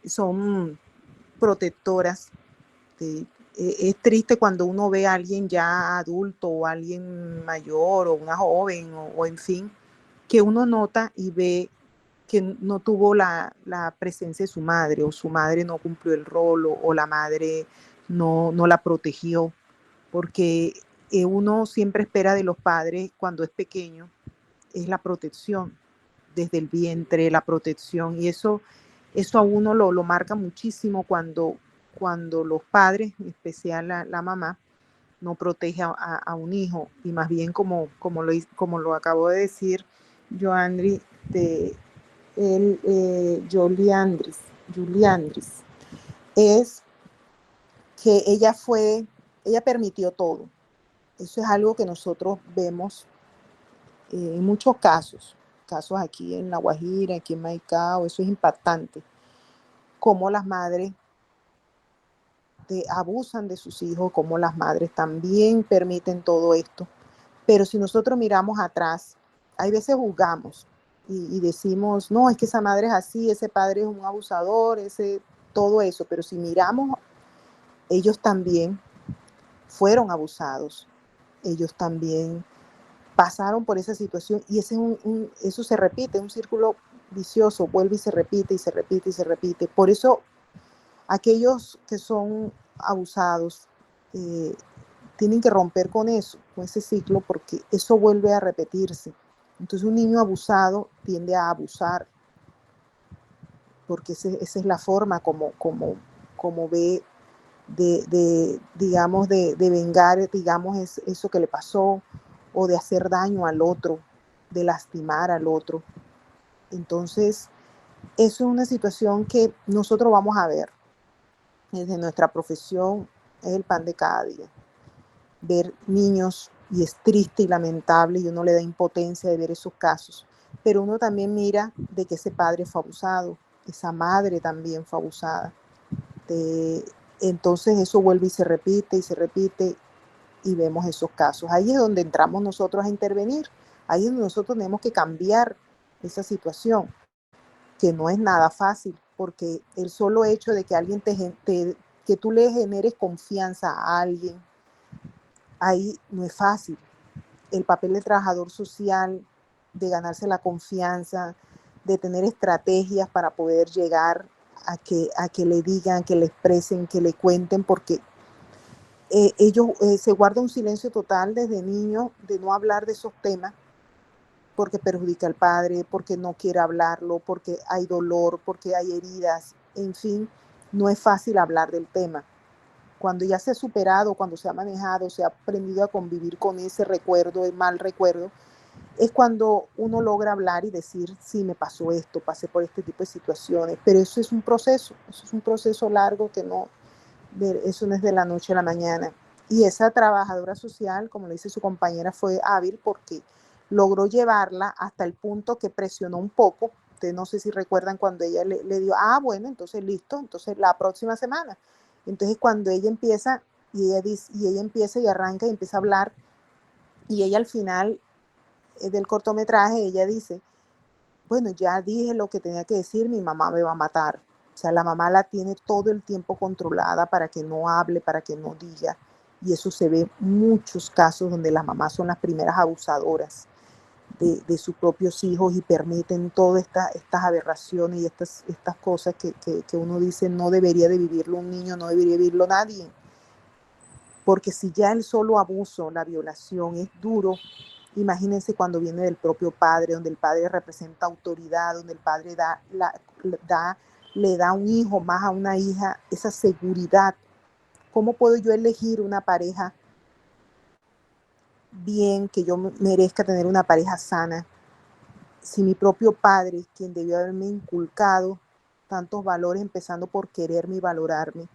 son protectoras. Es triste cuando uno ve a alguien ya adulto o alguien mayor o una joven o en fin, que uno nota y ve que no tuvo la presencia de su madre o su madre no cumplió el rol o la madre no la protegió, porque uno siempre espera de los padres cuando es pequeño, es la protección, desde el vientre, la protección, y eso a uno lo marca muchísimo cuando los padres, en especial la mamá, no protege a un hijo, y más bien como lo acabo de decir, Joandri, de Juliandris, es que ella permitió todo. Eso es algo que nosotros vemos en muchos casos aquí en La Guajira, aquí en Maicao, eso es impactante, cómo las madres abusan de sus hijos, cómo las madres también permiten todo esto. Pero si nosotros miramos atrás, hay veces juzgamos y decimos, no, es que esa madre es así, ese padre es un abusador, todo eso, pero si miramos, ellos también fueron abusados, ellos también pasaron por esa situación y eso se repite, es un círculo vicioso, vuelve y se repite y se repite y se repite. Por eso aquellos que son abusados tienen que romper con eso, con ese ciclo, porque eso vuelve a repetirse. Entonces un niño abusado tiende a abusar, porque esa es la forma como ve digamos, de vengar, digamos, eso que le pasó, o de hacer daño al otro, de lastimar al otro. Entonces, eso es una situación que nosotros vamos a ver desde nuestra profesión, es el pan de cada día. Ver niños, y es triste y lamentable, y uno le da impotencia de ver esos casos, pero uno también mira de que ese padre fue abusado, esa madre también fue abusada. Entonces eso vuelve y se repite, y vemos esos casos. Ahí es donde entramos nosotros a intervenir, ahí es donde nosotros tenemos que cambiar esa situación, que no es nada fácil, porque el solo hecho de que alguien que tú le generes confianza a alguien, ahí no es fácil. El papel del trabajador social, de ganarse la confianza, de tener estrategias para poder llegar a que le digan, que le expresen, que le cuenten, porque ellos se guarda un silencio total desde niños de no hablar de esos temas, porque perjudica al padre, porque no quiere hablarlo, porque hay dolor, porque hay heridas, en fin, no es fácil hablar del tema. Cuando ya se ha superado, cuando se ha manejado, se ha aprendido a convivir con ese recuerdo, el mal recuerdo, es cuando uno logra hablar y decir, sí, me pasó esto, pasé por este tipo de situaciones, pero eso es un proceso largo que no, eso no es de la noche a la mañana. Y esa trabajadora social, como le dice su compañera, fue hábil porque logró llevarla hasta el punto que presionó un poco. Ustedes no sé si recuerdan cuando ella le dio, bueno, entonces listo, entonces la próxima semana. Entonces cuando ella empieza y ella empieza y arranca y empieza a hablar, y ella al final del cortometraje, ella dice, bueno, ya dije lo que tenía que decir, mi mamá me va a matar. O sea, la mamá la tiene todo el tiempo controlada para que no hable, para que no diga. Y eso se ve en muchos casos donde las mamás son las primeras abusadoras de sus propios hijos y permiten todas estas aberraciones y estas cosas que uno dice no debería de vivirlo un niño, no debería vivirlo nadie. Porque si ya el solo abuso, la violación es duro, imagínense cuando viene del propio padre, donde el padre representa autoridad, donde el padre le da a un hijo más a una hija esa seguridad. ¿Cómo puedo yo elegir una pareja bien, que yo merezca tener una pareja sana, si mi propio padre, quien debió haberme inculcado tantos valores, empezando por quererme y valorarme?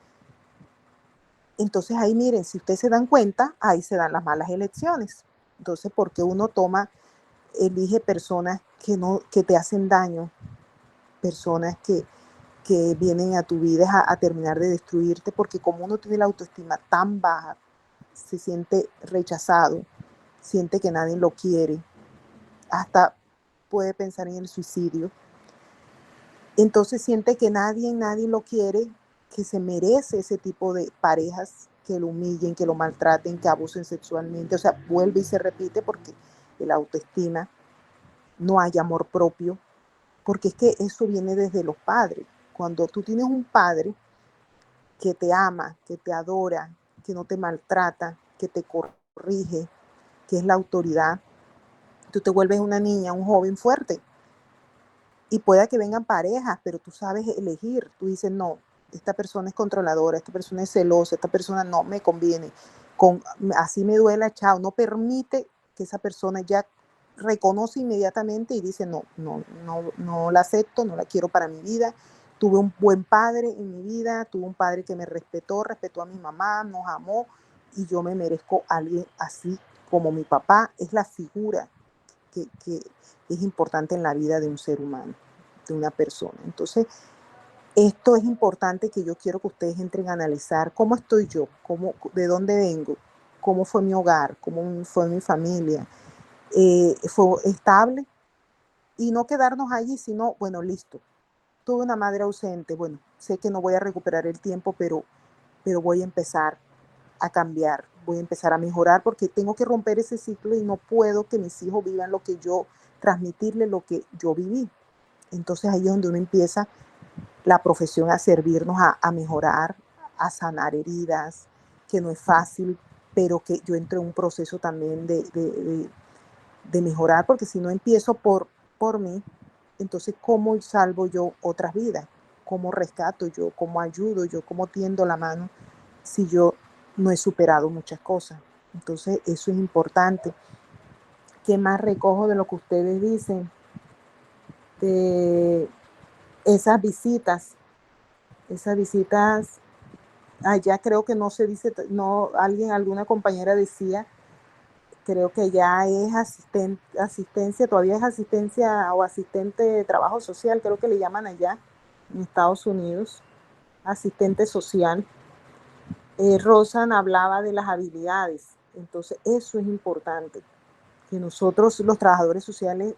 Entonces ahí miren, si ustedes se dan cuenta, ahí se dan las malas elecciones. Entonces, porque uno elige personas que te hacen daño, personas que vienen a tu vida a terminar de destruirte, porque como uno tiene la autoestima tan baja, se siente rechazado, siente que nadie lo quiere, hasta puede pensar en el suicidio. Entonces siente que nadie lo quiere, que se merece ese tipo de parejas que lo humillen, que lo maltraten, que abusen sexualmente. O sea, vuelve y se repite porque el autoestima, no hay amor propio, porque es que eso viene desde los padres. Cuando tú tienes un padre que te ama, que te adora, que no te maltrata, que te corrige, que es la autoridad, tú te vuelves una niña, un joven fuerte. Y pueda que vengan parejas, pero tú sabes elegir. Tú dices, no, esta persona es controladora, esta persona es celosa, esta persona no me conviene. Así me duela, chao. No permite que esa persona ya reconoce inmediatamente y dice, no la acepto, no la quiero para mi vida. Tuve un buen padre en mi vida, tuve un padre que me respetó a mi mamá, nos amó y yo me merezco a alguien así como mi papá. Es la figura que es importante en la vida de un ser humano, de una persona. Entonces, esto es importante, que yo quiero que ustedes entren a analizar cómo estoy yo, de dónde vengo, cómo fue mi hogar, cómo fue mi familia. ¿Fue estable? Y no quedarnos allí, sino, bueno, listo. Tuve una madre ausente, bueno, sé que no voy a recuperar el tiempo, pero voy a empezar a cambiar, voy a empezar a mejorar porque tengo que romper ese ciclo y no puedo que mis hijos vivan transmitirle lo que yo viví. Entonces ahí es donde uno empieza la profesión a servirnos a mejorar, a sanar heridas, que no es fácil, pero que yo entro en un proceso también de mejorar, porque si no empiezo por mí, entonces ¿cómo salvo yo otras vidas? ¿Cómo rescato yo? ¿Cómo ayudo yo? ¿Cómo tiendo la mano si yo no he superado muchas cosas? Entonces eso es importante. ¿Qué más recojo de lo que ustedes dicen? De esas visitas, allá creo que no se dice, no, alguna compañera decía, creo que ya es asistencia, todavía es asistencia o asistente de trabajo social, creo que le llaman allá en Estados Unidos, asistente social. Rosan hablaba de las habilidades, entonces eso es importante, que nosotros los trabajadores sociales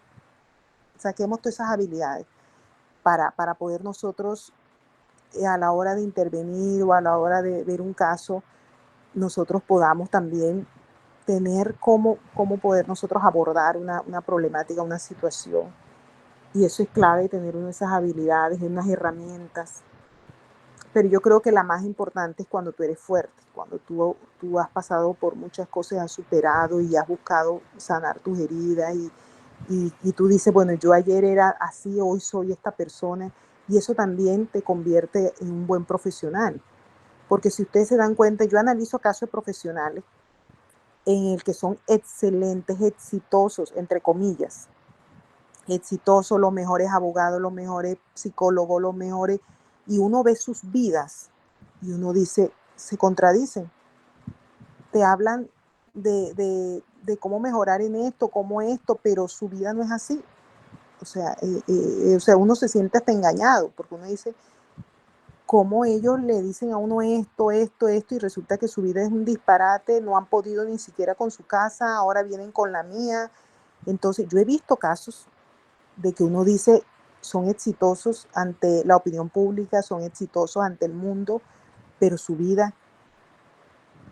saquemos todas esas habilidades para poder nosotros a la hora de intervenir o a la hora de ver un caso, nosotros podamos también tener cómo poder nosotros abordar una problemática, una situación. Y eso es clave, tener esas habilidades, unas herramientas. Pero yo creo que la más importante es cuando tú eres fuerte, cuando tú has pasado por muchas cosas, has superado y has buscado sanar tus heridas y tú dices, bueno, yo ayer era así, hoy soy esta persona, y eso también te convierte en un buen profesional. Porque si ustedes se dan cuenta, yo analizo casos de profesionales en el que son excelentes, exitosos, entre comillas, exitosos, los mejores abogados, los mejores psicólogos, los mejores, y uno ve sus vidas y uno dice, se contradicen, te hablan de cómo mejorar en esto, cómo esto, pero su vida no es así. O sea, uno se siente hasta engañado, porque uno dice, cómo ellos le dicen a uno esto, esto, esto, y resulta que su vida es un disparate, no han podido ni siquiera con su casa, ahora vienen con la mía. Entonces, yo he visto casos de que uno dice, son exitosos ante la opinión pública, son exitosos ante el mundo, pero su vida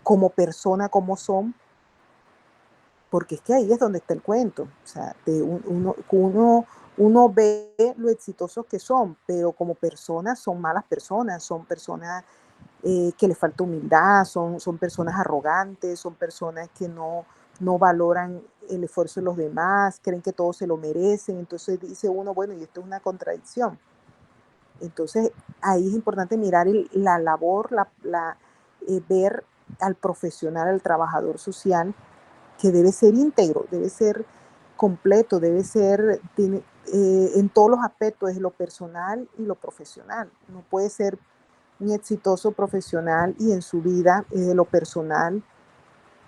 como persona, como son, porque es que ahí es donde está el cuento. O sea, uno ve lo exitosos que son, pero como personas son malas personas, son personas que les falta humildad, son personas arrogantes, son personas que no valoran el esfuerzo de los demás, creen que todos se lo merecen. Entonces dice uno, bueno, y esto es una contradicción. Entonces ahí es importante mirar la labor, ver al profesional, al trabajador social, que debe ser íntegro, debe ser completo, debe ser en todos los aspectos, es lo personal y lo profesional. No puede ser un exitoso profesional y en su vida de lo personal,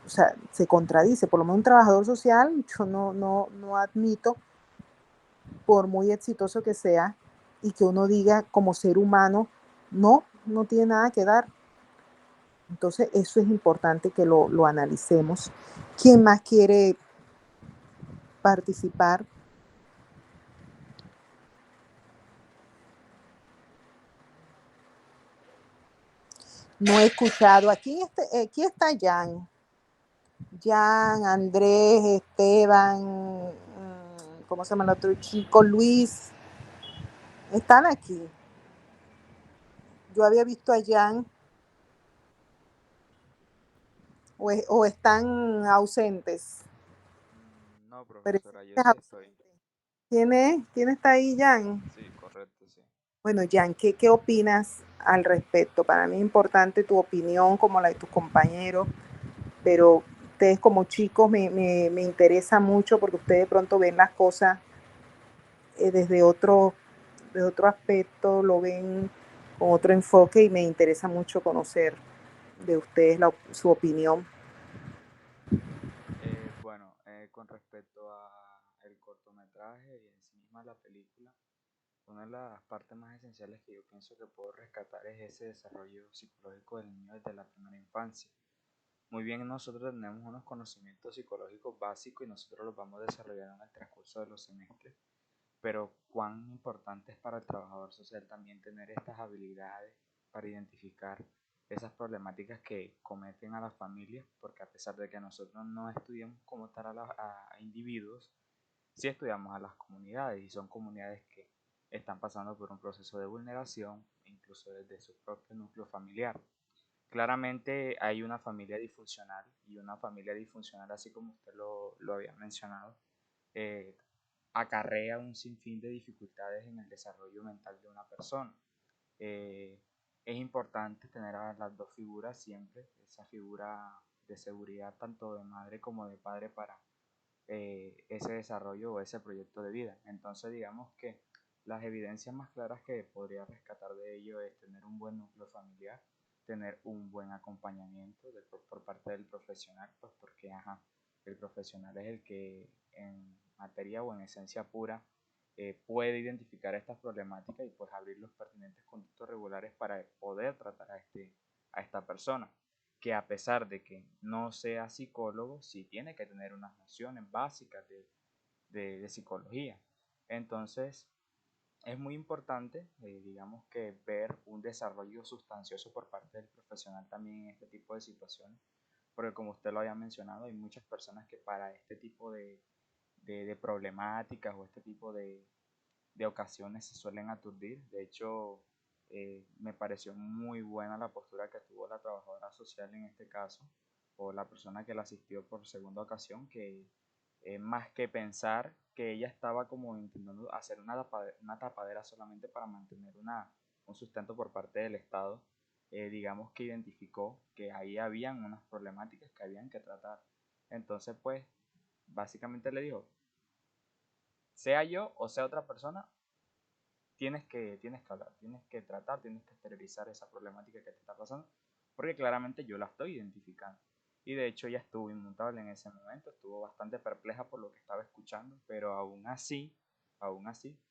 o sea, se contradice. Por lo menos un trabajador social, yo no admito, por muy exitoso que sea, y que uno diga como ser humano, no tiene nada que dar. Entonces, eso es importante que lo analicemos. ¿Quién más quiere participar? No he escuchado. Aquí está Jan. Jan, Andrés, Esteban, ¿cómo se llama el otro chico? Luis. Están aquí. Yo había visto a Jan o están ausentes. No, Pero profesora, yo es sí estoy. ausente. ¿Quién es? ¿Quién está ahí, Jan? Sí, correcto, sí. Bueno, Jan, ¿qué opinas al respecto? Para mí es importante tu opinión como la de tus compañeros, pero ustedes como chicos me interesa mucho porque ustedes de pronto ven las cosas desde de otro aspecto, lo ven con otro enfoque y me interesa mucho conocer de ustedes su opinión. Bueno, con respecto a el cortometraje y en sí misma la película, una de las partes más esenciales que yo pienso que puedo rescatar es ese desarrollo psicológico del niño desde la primera infancia. Muy bien, nosotros tenemos unos conocimientos psicológicos básicos y nosotros los vamos desarrollando en el transcurso de los semestres, pero cuán importante es para el trabajador social también tener estas habilidades para identificar esas problemáticas que cometen a las familias, porque a pesar de que nosotros no estudiamos como tal a individuos, sí estudiamos a las comunidades y son comunidades que están pasando por un proceso de vulneración, incluso desde su propio núcleo familiar. Claramente hay una familia disfuncional y una familia disfuncional, así como usted lo había mencionado, eh, acarrea un sinfín de dificultades en el desarrollo mental de una persona. Eh, es importante tener a las dos figuras siempre, esa figura de seguridad tanto de madre como de padre para ese desarrollo o ese proyecto de vida. Entonces digamos que las evidencias más claras que podría rescatar de ello es tener un buen núcleo familiar, tener un buen acompañamiento por parte del profesional, pues porque el profesional es el que en materia o en esencia pura puede identificar estas problemáticas y pues abrir los pertinentes conductos regulares para poder tratar a esta persona, que a pesar de que no sea psicólogo, sí tiene que tener unas nociones básicas de psicología. Entonces, es muy importante, digamos que ver un desarrollo sustancioso por parte del profesional también en este tipo de situaciones, porque como usted lo había mencionado, hay muchas personas que para este tipo de problemáticas o este tipo de ocasiones se suelen aturdir. De hecho, me pareció muy buena la postura que tuvo la trabajadora social en este caso, o la persona que la asistió por segunda ocasión, que más que pensar que ella estaba como intentando hacer una tapadera solamente para mantener un sustento por parte del Estado. Digamos que identificó que ahí habían unas problemáticas que habían que tratar. Entonces, pues, básicamente le dijo, sea yo o sea otra persona, tienes que hablar, tienes que tratar, tienes que exteriorizar esa problemática que te está pasando, porque claramente yo la estoy identificando. Y de hecho ella estuvo inmutable en ese momento, estuvo bastante perpleja por lo que estaba escuchando, pero aún así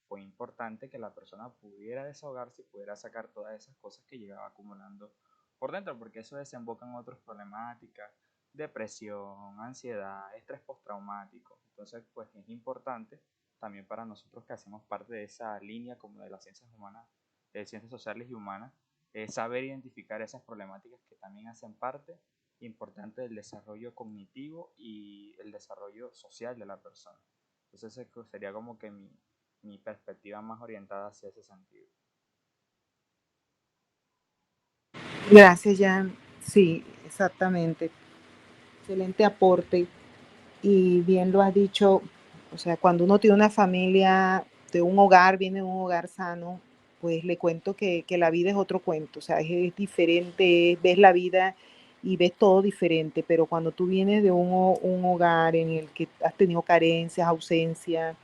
fue importante que la persona pudiera desahogarse y pudiera sacar todas esas cosas que llegaba acumulando por dentro, porque eso desemboca en otras problemáticas, depresión, ansiedad, estrés postraumático. Entonces, pues es importante también para nosotros que hacemos parte de esa línea como de las ciencias humanas, de ciencias sociales y humanas, saber identificar esas problemáticas que también hacen parte importante del desarrollo cognitivo y el desarrollo social de la persona. Entonces eso sería como que mi perspectiva más orientada hacia ese sentido. Gracias, Jan. Sí, exactamente. Excelente aporte. Y bien lo has dicho, o sea, cuando uno tiene una familia de un hogar, viene de un hogar sano, pues le cuento que la vida es otro cuento, o sea, es diferente, ves la vida y ves todo diferente, pero cuando tú vienes de un hogar en el que has tenido carencias, ausencia,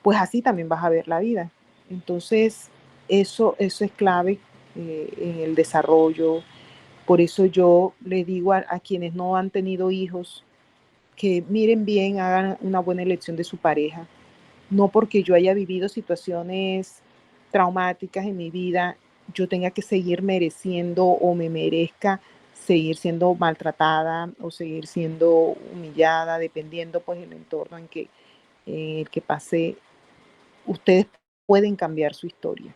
pues así también vas a ver la vida. Entonces, eso es clave en el desarrollo. Por eso yo le digo a quienes no han tenido hijos, que miren bien, hagan una buena elección de su pareja. No porque yo haya vivido situaciones traumáticas en mi vida, yo tenga que seguir mereciendo o me merezca seguir siendo maltratada o seguir siendo humillada, dependiendo pues el entorno en el que pasé. Ustedes pueden cambiar su historia.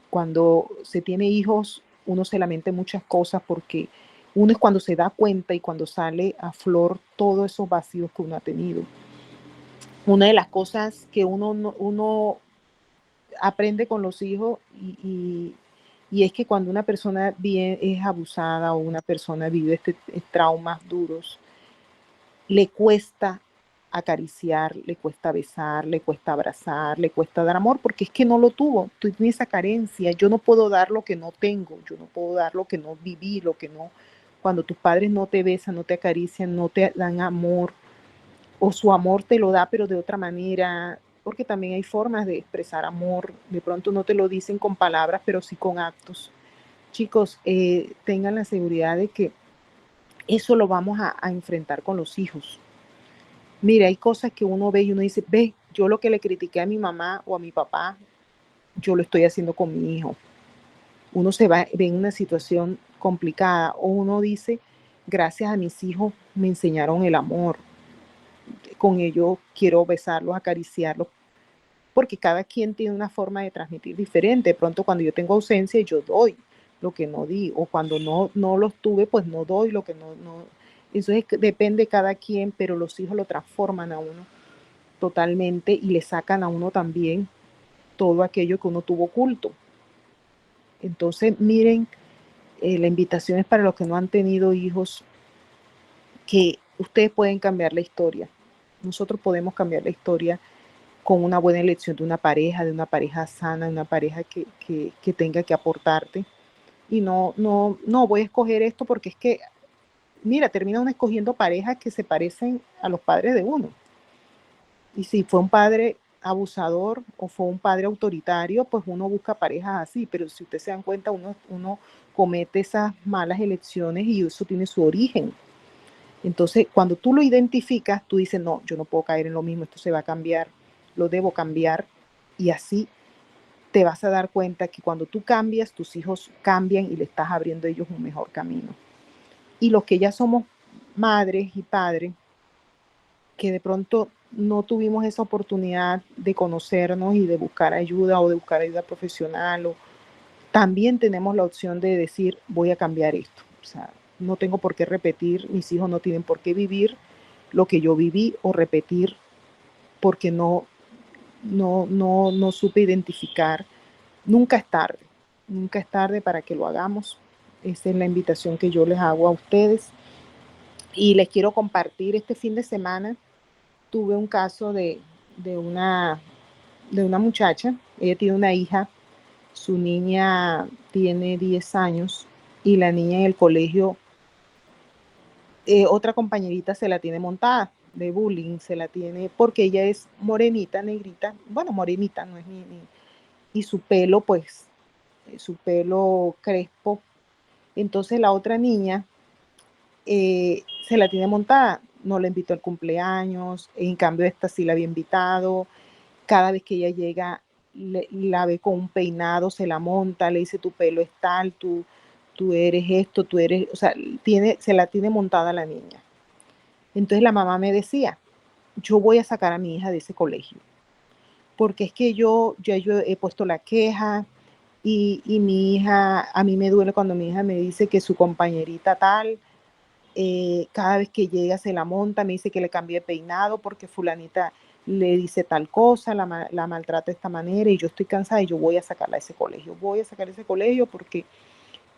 Cuando se tiene hijos, uno se lamenta muchas cosas porque uno es cuando se da cuenta y cuando sale a flor todos esos vacíos que uno ha tenido. Una de las cosas que uno aprende con los hijos y es que cuando una persona es abusada o una persona vive traumas duros, le cuesta acariciar, le cuesta besar, le cuesta abrazar, le cuesta dar amor, porque es que no lo tuvo, tú tienes esa carencia, yo no puedo dar lo que no tengo, yo no puedo dar lo que no viví, lo que no, cuando tus padres no te besan, no te acarician, no te dan amor, o su amor te lo da, pero de otra manera, porque también hay formas de expresar amor, de pronto no te lo dicen con palabras, pero sí con actos. Chicos, tengan la seguridad de que eso lo vamos a enfrentar con los hijos. Mira, hay cosas que uno ve y uno dice, ve, yo lo que le critiqué a mi mamá o a mi papá, yo lo estoy haciendo con mi hijo. Uno ve en una situación complicada o uno dice, gracias a mis hijos me enseñaron el amor. Con ellos quiero besarlos, acariciarlos, porque cada quien tiene una forma de transmitir diferente. De pronto cuando yo tengo ausencia, yo doy lo que no di, o cuando no los tuve, pues no doy lo que no. Eso depende de cada quien, pero los hijos lo transforman a uno totalmente y le sacan a uno también todo aquello que uno tuvo oculto. Entonces, miren, la invitación es para los que no han tenido hijos, que ustedes pueden cambiar la historia. Nosotros podemos cambiar la historia con una buena elección de una pareja sana, de una pareja que tenga que aportarte. Y no voy a escoger esto porque es que, mira, termina uno escogiendo parejas que se parecen a los padres de uno. Y si fue un padre abusador o fue un padre autoritario, pues uno busca parejas así, pero si ustedes se dan cuenta, uno comete esas malas elecciones y eso tiene su origen. Entonces, cuando tú lo identificas, tú dices, no, yo no puedo caer en lo mismo, esto se va a cambiar, lo debo cambiar, y así te vas a dar cuenta que cuando tú cambias, tus hijos cambian y le estás abriendo a ellos un mejor camino. Y los que ya somos madres y padres, que de pronto no tuvimos esa oportunidad de conocernos y de buscar ayuda o de buscar ayuda profesional, también tenemos la opción de decir, voy a cambiar esto. O sea, no tengo por qué repetir, mis hijos no tienen por qué vivir lo que yo viví o repetir porque no supe identificar. Nunca es tarde para que lo hagamos. Esa es la invitación que yo les hago a ustedes. Y les quiero compartir, este fin de semana tuve un caso de de una, de una muchacha. Ella tiene una hija, su niña tiene 10 años y la niña en el colegio, otra compañerita se la tiene montada de bullying, se la tiene porque ella es morenita, negrita, bueno, morenita, no es y su pelo, pues, su pelo crespo. Entonces la otra niña se la tiene montada, no la invitó al cumpleaños, en cambio esta sí la había invitado, cada vez que ella llega la ve con un peinado, se la monta, le dice tu pelo es tal, tú eres esto, tú eres, o sea, se la tiene montada la niña. Entonces la mamá me decía, yo voy a sacar a mi hija de ese colegio, porque es que yo he puesto la queja y mi hija, a mí me duele cuando mi hija me dice que su compañerita tal, cada vez que llega se la monta, me dice que le cambié de peinado porque fulanita le dice tal cosa, la maltrata de esta manera y yo estoy cansada y yo voy a sacarla de ese colegio, voy a sacar ese colegio porque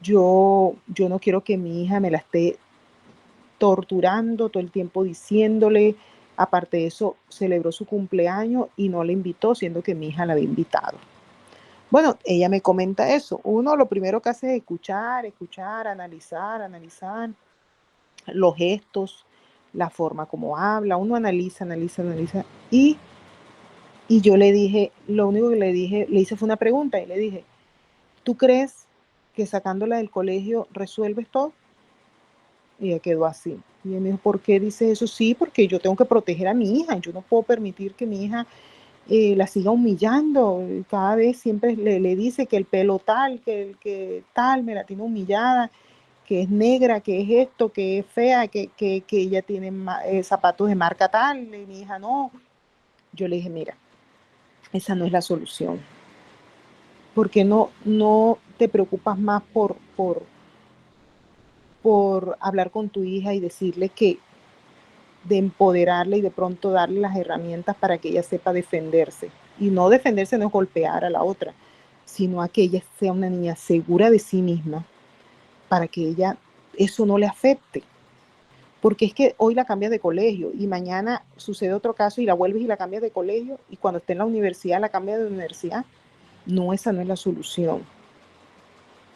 yo no quiero que mi hija me la esté torturando todo el tiempo diciéndole, aparte de eso, celebró su cumpleaños y no le invitó, siendo que mi hija la había invitado. Bueno, ella me comenta eso. Uno lo primero que hace es escuchar, analizar los gestos, la forma como habla. Uno analiza. Y yo le dije, lo único que le hice fue una pregunta y le dije, ¿tú crees que sacándola del colegio resuelves todo? Y ella quedó así. Y ella me dijo, ¿por qué dices eso? Sí, porque yo tengo que proteger a mi hija. Yo no puedo permitir que mi hija la siga humillando. Cada vez siempre le dice que el pelo tal, que tal, me la tiene humillada, que es negra, que es esto, que es fea, que ella tiene zapatos de marca tal. Y mi hija no. Yo le dije, mira, esa no es la solución. ¿Por qué no te preocupas más por hablar con tu hija y decirle que de empoderarla y de pronto darle las herramientas para que ella sepa defenderse? Y no defenderse no es golpear a la otra, sino a que ella sea una niña segura de sí misma para que ella eso no le afecte. Porque es que hoy la cambias de colegio y mañana sucede otro caso y la vuelves y la cambias de colegio y cuando esté en la universidad la cambias de universidad. No, esa no es la solución.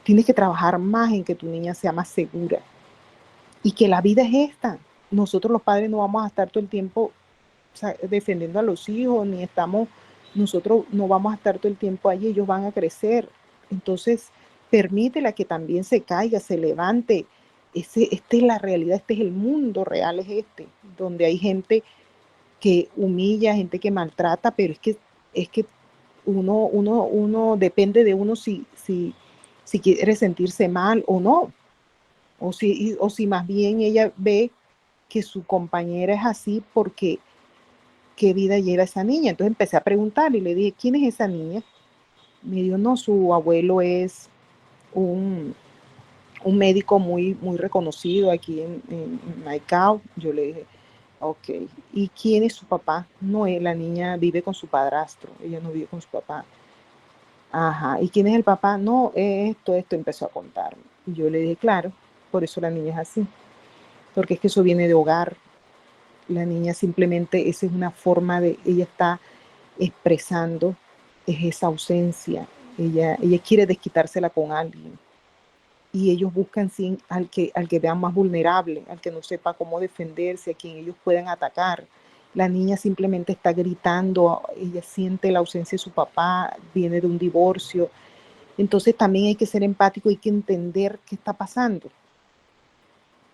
Tienes que trabajar más en que tu niña sea más segura y que la vida es esta. Nosotros los padres no vamos a estar todo el tiempo, o sea, defendiendo a los hijos, nosotros no vamos a estar todo el tiempo allí, ellos van a crecer. Entonces, permítela que también se caiga, se levante. Esta es la realidad, este es el mundo real, es este, donde hay gente que humilla, gente que maltrata, pero es que uno depende de uno si quiere sentirse mal o no, o si más bien ella ve que su compañera es así porque qué vida lleva esa niña. Entonces empecé a preguntar y le dije, ¿quién es esa niña? Me dijo, no, su abuelo es un médico muy, muy reconocido aquí en Maicao. Yo le dije, ok, ¿y quién es su papá? No, la niña vive con su padrastro, ella no vive con su papá. Ajá, ¿y quién es el papá? No, esto empezó a contarme. Y yo le dije, claro, por eso la niña es así, porque es que eso viene de hogar. La niña simplemente, esa es una forma ella está expresando, es esa ausencia. Ella quiere desquitársela con alguien. Y ellos buscan al que vean más vulnerable, al que no sepa cómo defenderse, a quien ellos puedan atacar. La niña simplemente está gritando, ella siente la ausencia de su papá, viene de un divorcio. Entonces también hay que ser empático, hay que entender qué está pasando.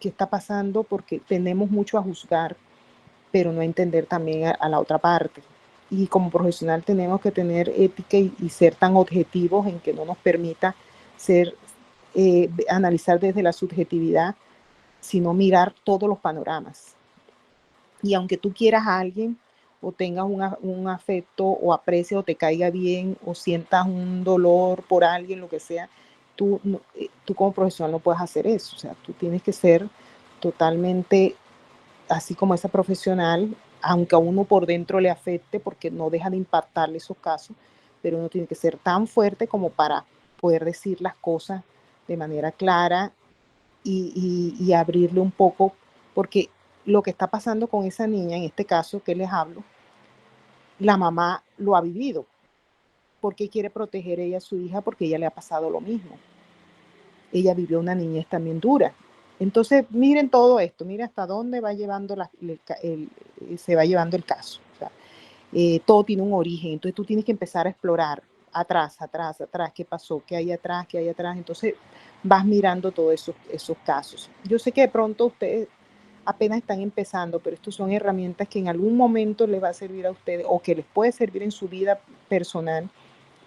Qué está pasando porque tenemos mucho a juzgar, pero no a entender también a la otra parte. Y como profesional tenemos que tener ética y ser tan objetivos en que no nos permita analizar desde la subjetividad, sino mirar todos los panoramas. Y aunque tú quieras a alguien o tengas un afecto o aprecio o te caiga bien o sientas un dolor por alguien, lo que sea, tú como profesional no puedes hacer eso. O sea, tú tienes que ser totalmente así como esa profesional, aunque a uno por dentro le afecte porque no deja de impactarle esos casos, pero uno tiene que ser tan fuerte como para poder decir las cosas de manera clara y abrirle un poco, porque lo que está pasando con esa niña, en este caso que les hablo, la mamá lo ha vivido. Porque quiere proteger ella a su hija, porque ella le ha pasado lo mismo. Ella vivió una niñez también dura. Entonces, miren todo esto, miren hasta dónde va llevando se va llevando el caso. O sea, todo tiene un origen, entonces tú tienes que empezar a explorar atrás, qué pasó, qué hay atrás, entonces vas mirando todos esos casos. Yo sé que de pronto ustedes apenas están empezando, pero estas son herramientas que en algún momento les va a servir a ustedes o que les puede servir en su vida personal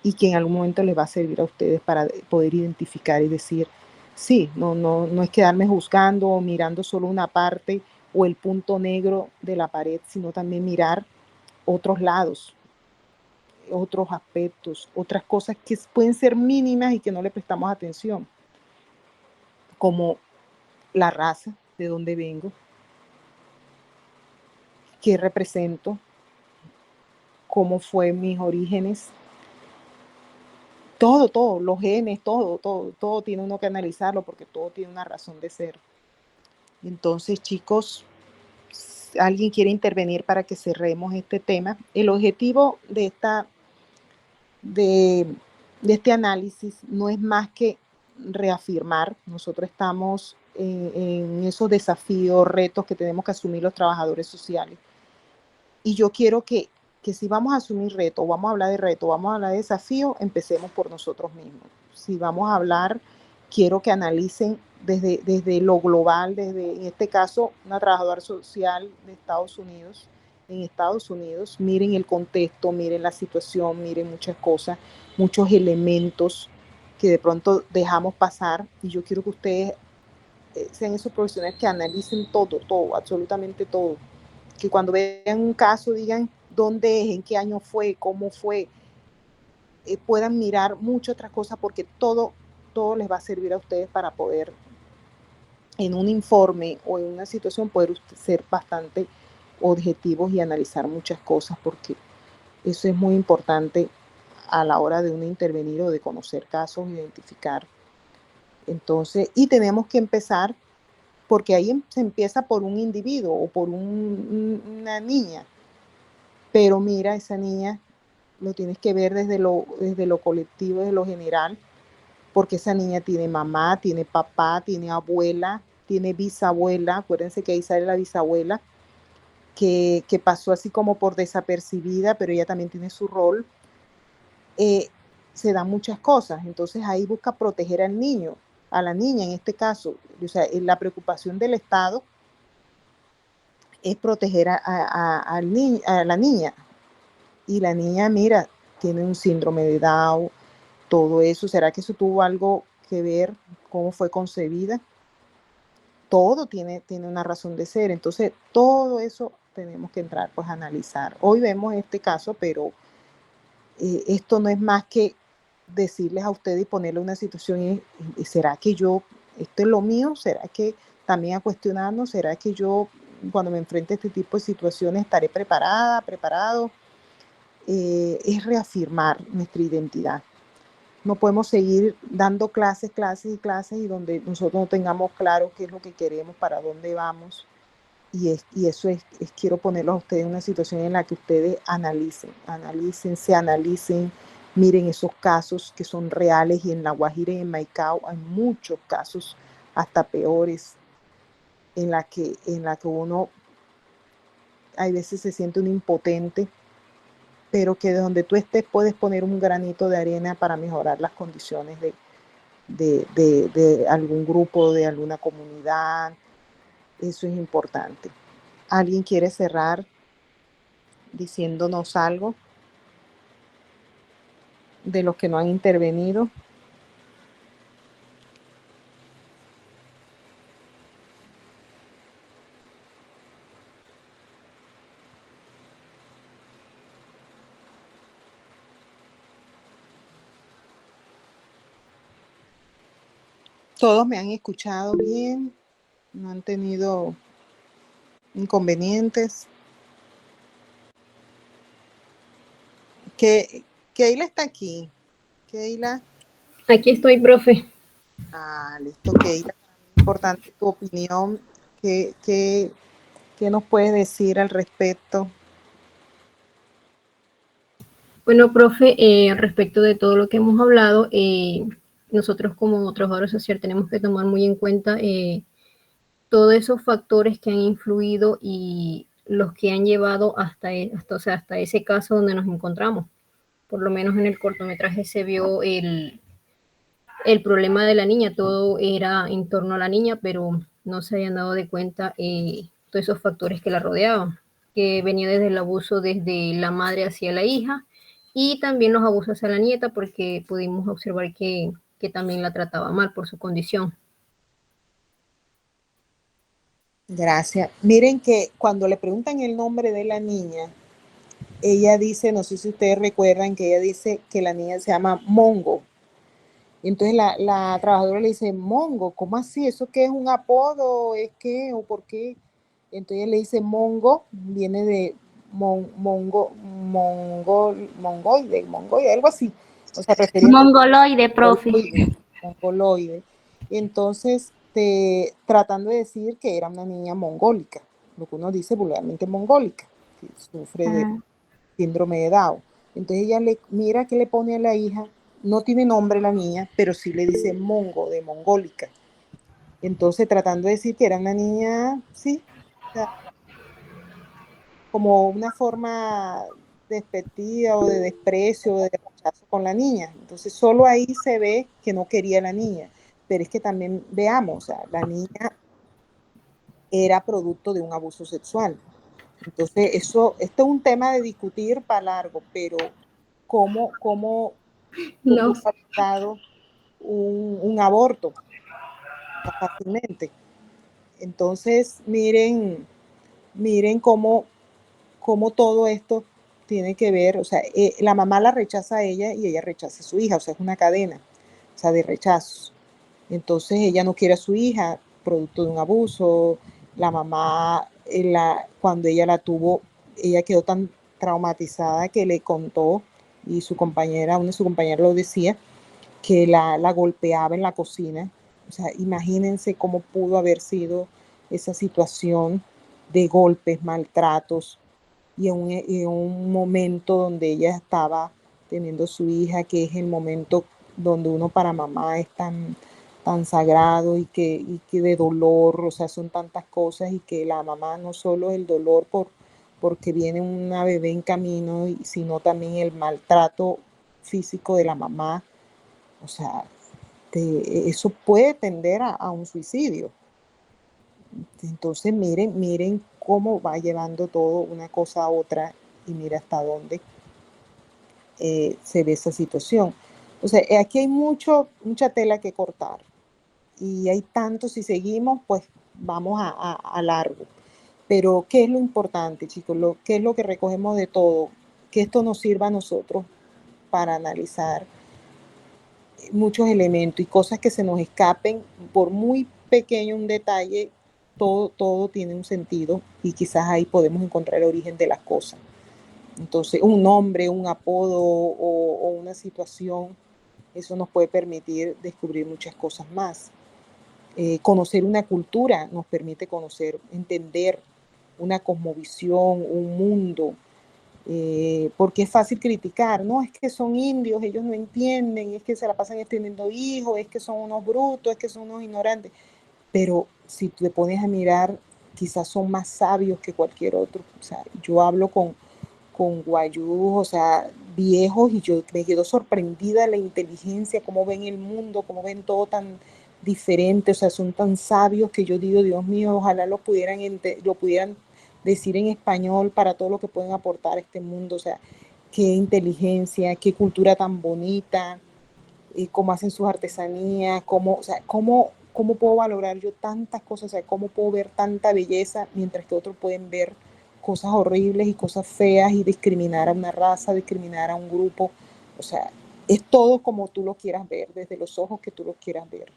y que en algún momento les va a servir a ustedes para poder identificar y decir, sí, no es quedarme juzgando o mirando solo una parte o el punto negro de la pared, sino también mirar otros lados, otros aspectos, otras cosas que pueden ser mínimas y que no le prestamos atención, como la raza, de dónde vengo, qué represento, cómo fue mis orígenes, todo, los genes, todo tiene uno que analizarlo porque todo tiene una razón de ser. Entonces, chicos, ¿alguien quiere intervenir para que cerremos este tema? El objetivo de este análisis no es más que reafirmar. Nosotros estamos en esos desafíos, retos que tenemos que asumir los trabajadores sociales. Y yo quiero que si vamos a asumir retos, vamos a hablar de retos, vamos a hablar de desafíos, empecemos por nosotros mismos. Si vamos a hablar, quiero que analicen desde lo global, en este caso, una trabajadora social de Estados Unidos, miren el contexto, miren la situación, miren muchas cosas, muchos elementos que de pronto dejamos pasar, y yo quiero que ustedes sean esos profesionales que analicen todo, absolutamente todo, que cuando vean un caso digan dónde es, en qué año fue, cómo fue, puedan mirar muchas otras cosas, porque todo les va a servir a ustedes para poder en un informe o en una situación poder ser bastante objetivos y analizar muchas cosas, porque eso es muy importante a la hora de uno intervenir o de conocer casos, identificar. Entonces, y tenemos que empezar, porque ahí se empieza por un individuo o por una niña, pero mira, esa niña lo tienes que ver desde lo colectivo, desde lo general, porque esa niña tiene mamá, tiene papá, tiene abuela, tiene bisabuela. Acuérdense que ahí sale la bisabuela, que pasó así como por desapercibida, pero ella también tiene su rol. Se dan muchas cosas, entonces ahí busca proteger al niño, a la niña en este caso. O sea, la preocupación del Estado es proteger a la niña, y la niña, mira, tiene un síndrome de Down, todo eso. ¿Será que eso tuvo algo que ver cómo fue concebida? Todo tiene una razón de ser. Entonces, todo eso tenemos que entrar pues a analizar. Hoy vemos este caso, pero esto no es más que decirles a ustedes y ponerle una situación y ¿será que esto es lo mío? ¿Será que también a cuestionarnos? ¿Será que yo cuando me enfrente a este tipo de situaciones estaré preparado? Es reafirmar nuestra identidad. No podemos seguir dando clases y donde nosotros no tengamos claro qué es lo que queremos, para dónde vamos. Y eso es quiero ponerlos a ustedes en una situación en la que ustedes analicen, miren esos casos que son reales, y en La Guajira y en Maicao hay muchos casos hasta peores, en la que uno hay veces se siente un impotente, pero que de donde tú estés puedes poner un granito de arena para mejorar las condiciones de algún grupo, de alguna comunidad. Eso es importante. ¿Alguien quiere cerrar diciéndonos algo de los que no han intervenido? Todos me han escuchado bien, no han tenido inconvenientes. Keila está aquí. Keila. Aquí estoy, profe. Listo, Keila. Importante tu opinión. ¿Qué nos puedes decir al respecto? Bueno, profe, respecto de todo lo que hemos hablado, nosotros como trabajadores sociales tenemos que tomar muy en cuenta todos esos factores que han influido y los que han llevado hasta ese caso donde nos encontramos. Por lo menos en el cortometraje se vio el problema de la niña, todo era en torno a la niña, pero no se habían dado de cuenta todos esos factores que la rodeaban, que venía desde el abuso desde la madre hacia la hija y también los abusos hacia la nieta, porque pudimos observar que también la trataba mal por su condición. Gracias. Miren que cuando le preguntan el nombre de la niña, ella dice, no sé si ustedes recuerdan que ella dice que la niña se llama Mongo. Y entonces la trabajadora le dice, Mongo, ¿cómo así? ¿Eso qué es un apodo? ¿Es qué? ¿O por qué? Entonces ella le dice, Mongo, viene de mongoide, algo así. O sea, Mongoloide, profe. Mongoloide. Entonces, tratando de decir que era una niña mongólica, lo que uno dice vulgarmente mongólica, que sufre de síndrome de Down. Entonces ella mira que le pone a la hija, no tiene nombre la niña, pero sí le dice mongo, de mongólica. Entonces tratando de decir que era una niña, sí, o sea, como una forma despectiva o de desprecio o de rechazo con la niña. Entonces solo ahí se ve que no quería a la niña. Pero es que también veamos, o sea, la niña era producto de un abuso sexual. Entonces, esto es un tema de discutir para largo, pero ¿cómo No. ha dado un aborto tan fácilmente? Entonces, miren cómo todo esto tiene que ver, o sea, la mamá la rechaza a ella y ella rechaza a su hija, o sea, es una cadena, o sea, de rechazos. Entonces ella no quiere a su hija, producto de un abuso. La mamá, cuando ella la tuvo, ella quedó tan traumatizada que le contó, y una de sus compañeras lo decía, que la golpeaba en la cocina. O sea, imagínense cómo pudo haber sido esa situación de golpes, maltratos, y en un momento donde ella estaba teniendo su hija, que es el momento donde uno para mamá es tan sagrado y que de dolor, o sea, son tantas cosas, y que la mamá no solo el dolor porque viene una bebé en camino, sino también el maltrato físico de la mamá, o sea, eso puede tender a un suicidio. Entonces miren cómo va llevando todo una cosa a otra, y mira hasta dónde se ve esa situación. O sea, aquí hay mucha tela que cortar, y hay tanto, si seguimos, pues vamos a largo. Pero ¿qué es lo importante, chicos? ¿Qué es lo que recogemos de todo? Que esto nos sirva a nosotros para analizar muchos elementos y cosas que se nos escapen, por muy pequeño un detalle, todo tiene un sentido, y quizás ahí podemos encontrar el origen de las cosas. Entonces, un nombre, un apodo o una situación, eso nos puede permitir descubrir muchas cosas más. Conocer una cultura nos permite entender una cosmovisión, un mundo, porque es fácil criticar, no, es que son indios, ellos no entienden, es que se la pasan teniendo hijos, es que son unos brutos, es que son unos ignorantes, pero si te pones a mirar, quizás son más sabios que cualquier otro. O sea, yo hablo con guayús, o sea, viejos, y yo me quedo sorprendida de la inteligencia, cómo ven el mundo, cómo ven todo tan diferente, o sea, son tan sabios que yo digo, Dios mío, ojalá lo pudieran decir en español para todo lo que pueden aportar a este mundo. O sea, qué inteligencia, qué cultura tan bonita, cómo hacen sus artesanías, o sea, cómo puedo valorar yo tantas cosas, o sea, cómo puedo ver tanta belleza, mientras que otros pueden ver cosas horribles y cosas feas, y discriminar a una raza, discriminar a un grupo. O sea, es todo como tú lo quieras ver, desde los ojos que tú lo quieras ver.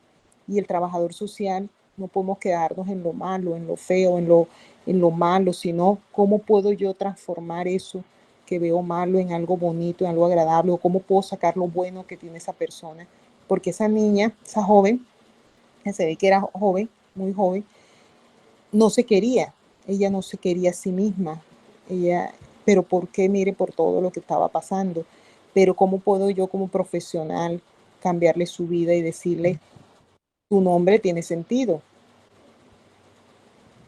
Y el trabajador social, no podemos quedarnos en lo malo, en lo feo, en lo malo, sino cómo puedo yo transformar eso que veo malo en algo bonito, en algo agradable, o cómo puedo sacar lo bueno que tiene esa persona. Porque esa niña, esa joven, que se ve que era joven, muy joven, no se quería, ella no se quería a sí misma, ella pero ¿por qué? Mire, por todo lo que estaba pasando. Pero ¿cómo puedo yo como profesional cambiarle su vida y decirle, tu nombre tiene sentido?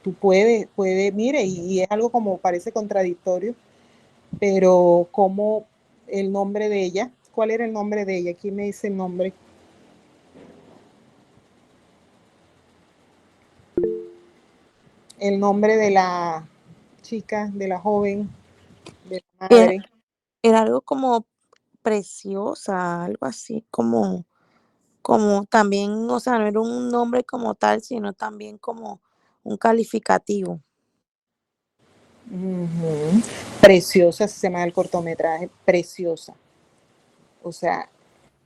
Tú puedes, mire, y es algo como parece contradictorio, pero como el nombre de ella, ¿cuál era el nombre de ella? ¿Quién me dice el nombre? El nombre de la chica, de la joven, de la Era, madre. era algo como preciosa, algo así, como también, o sea, no era un nombre como tal, sino también como un calificativo. Ujú. Preciosa se llama el cortometraje, Preciosa. O sea,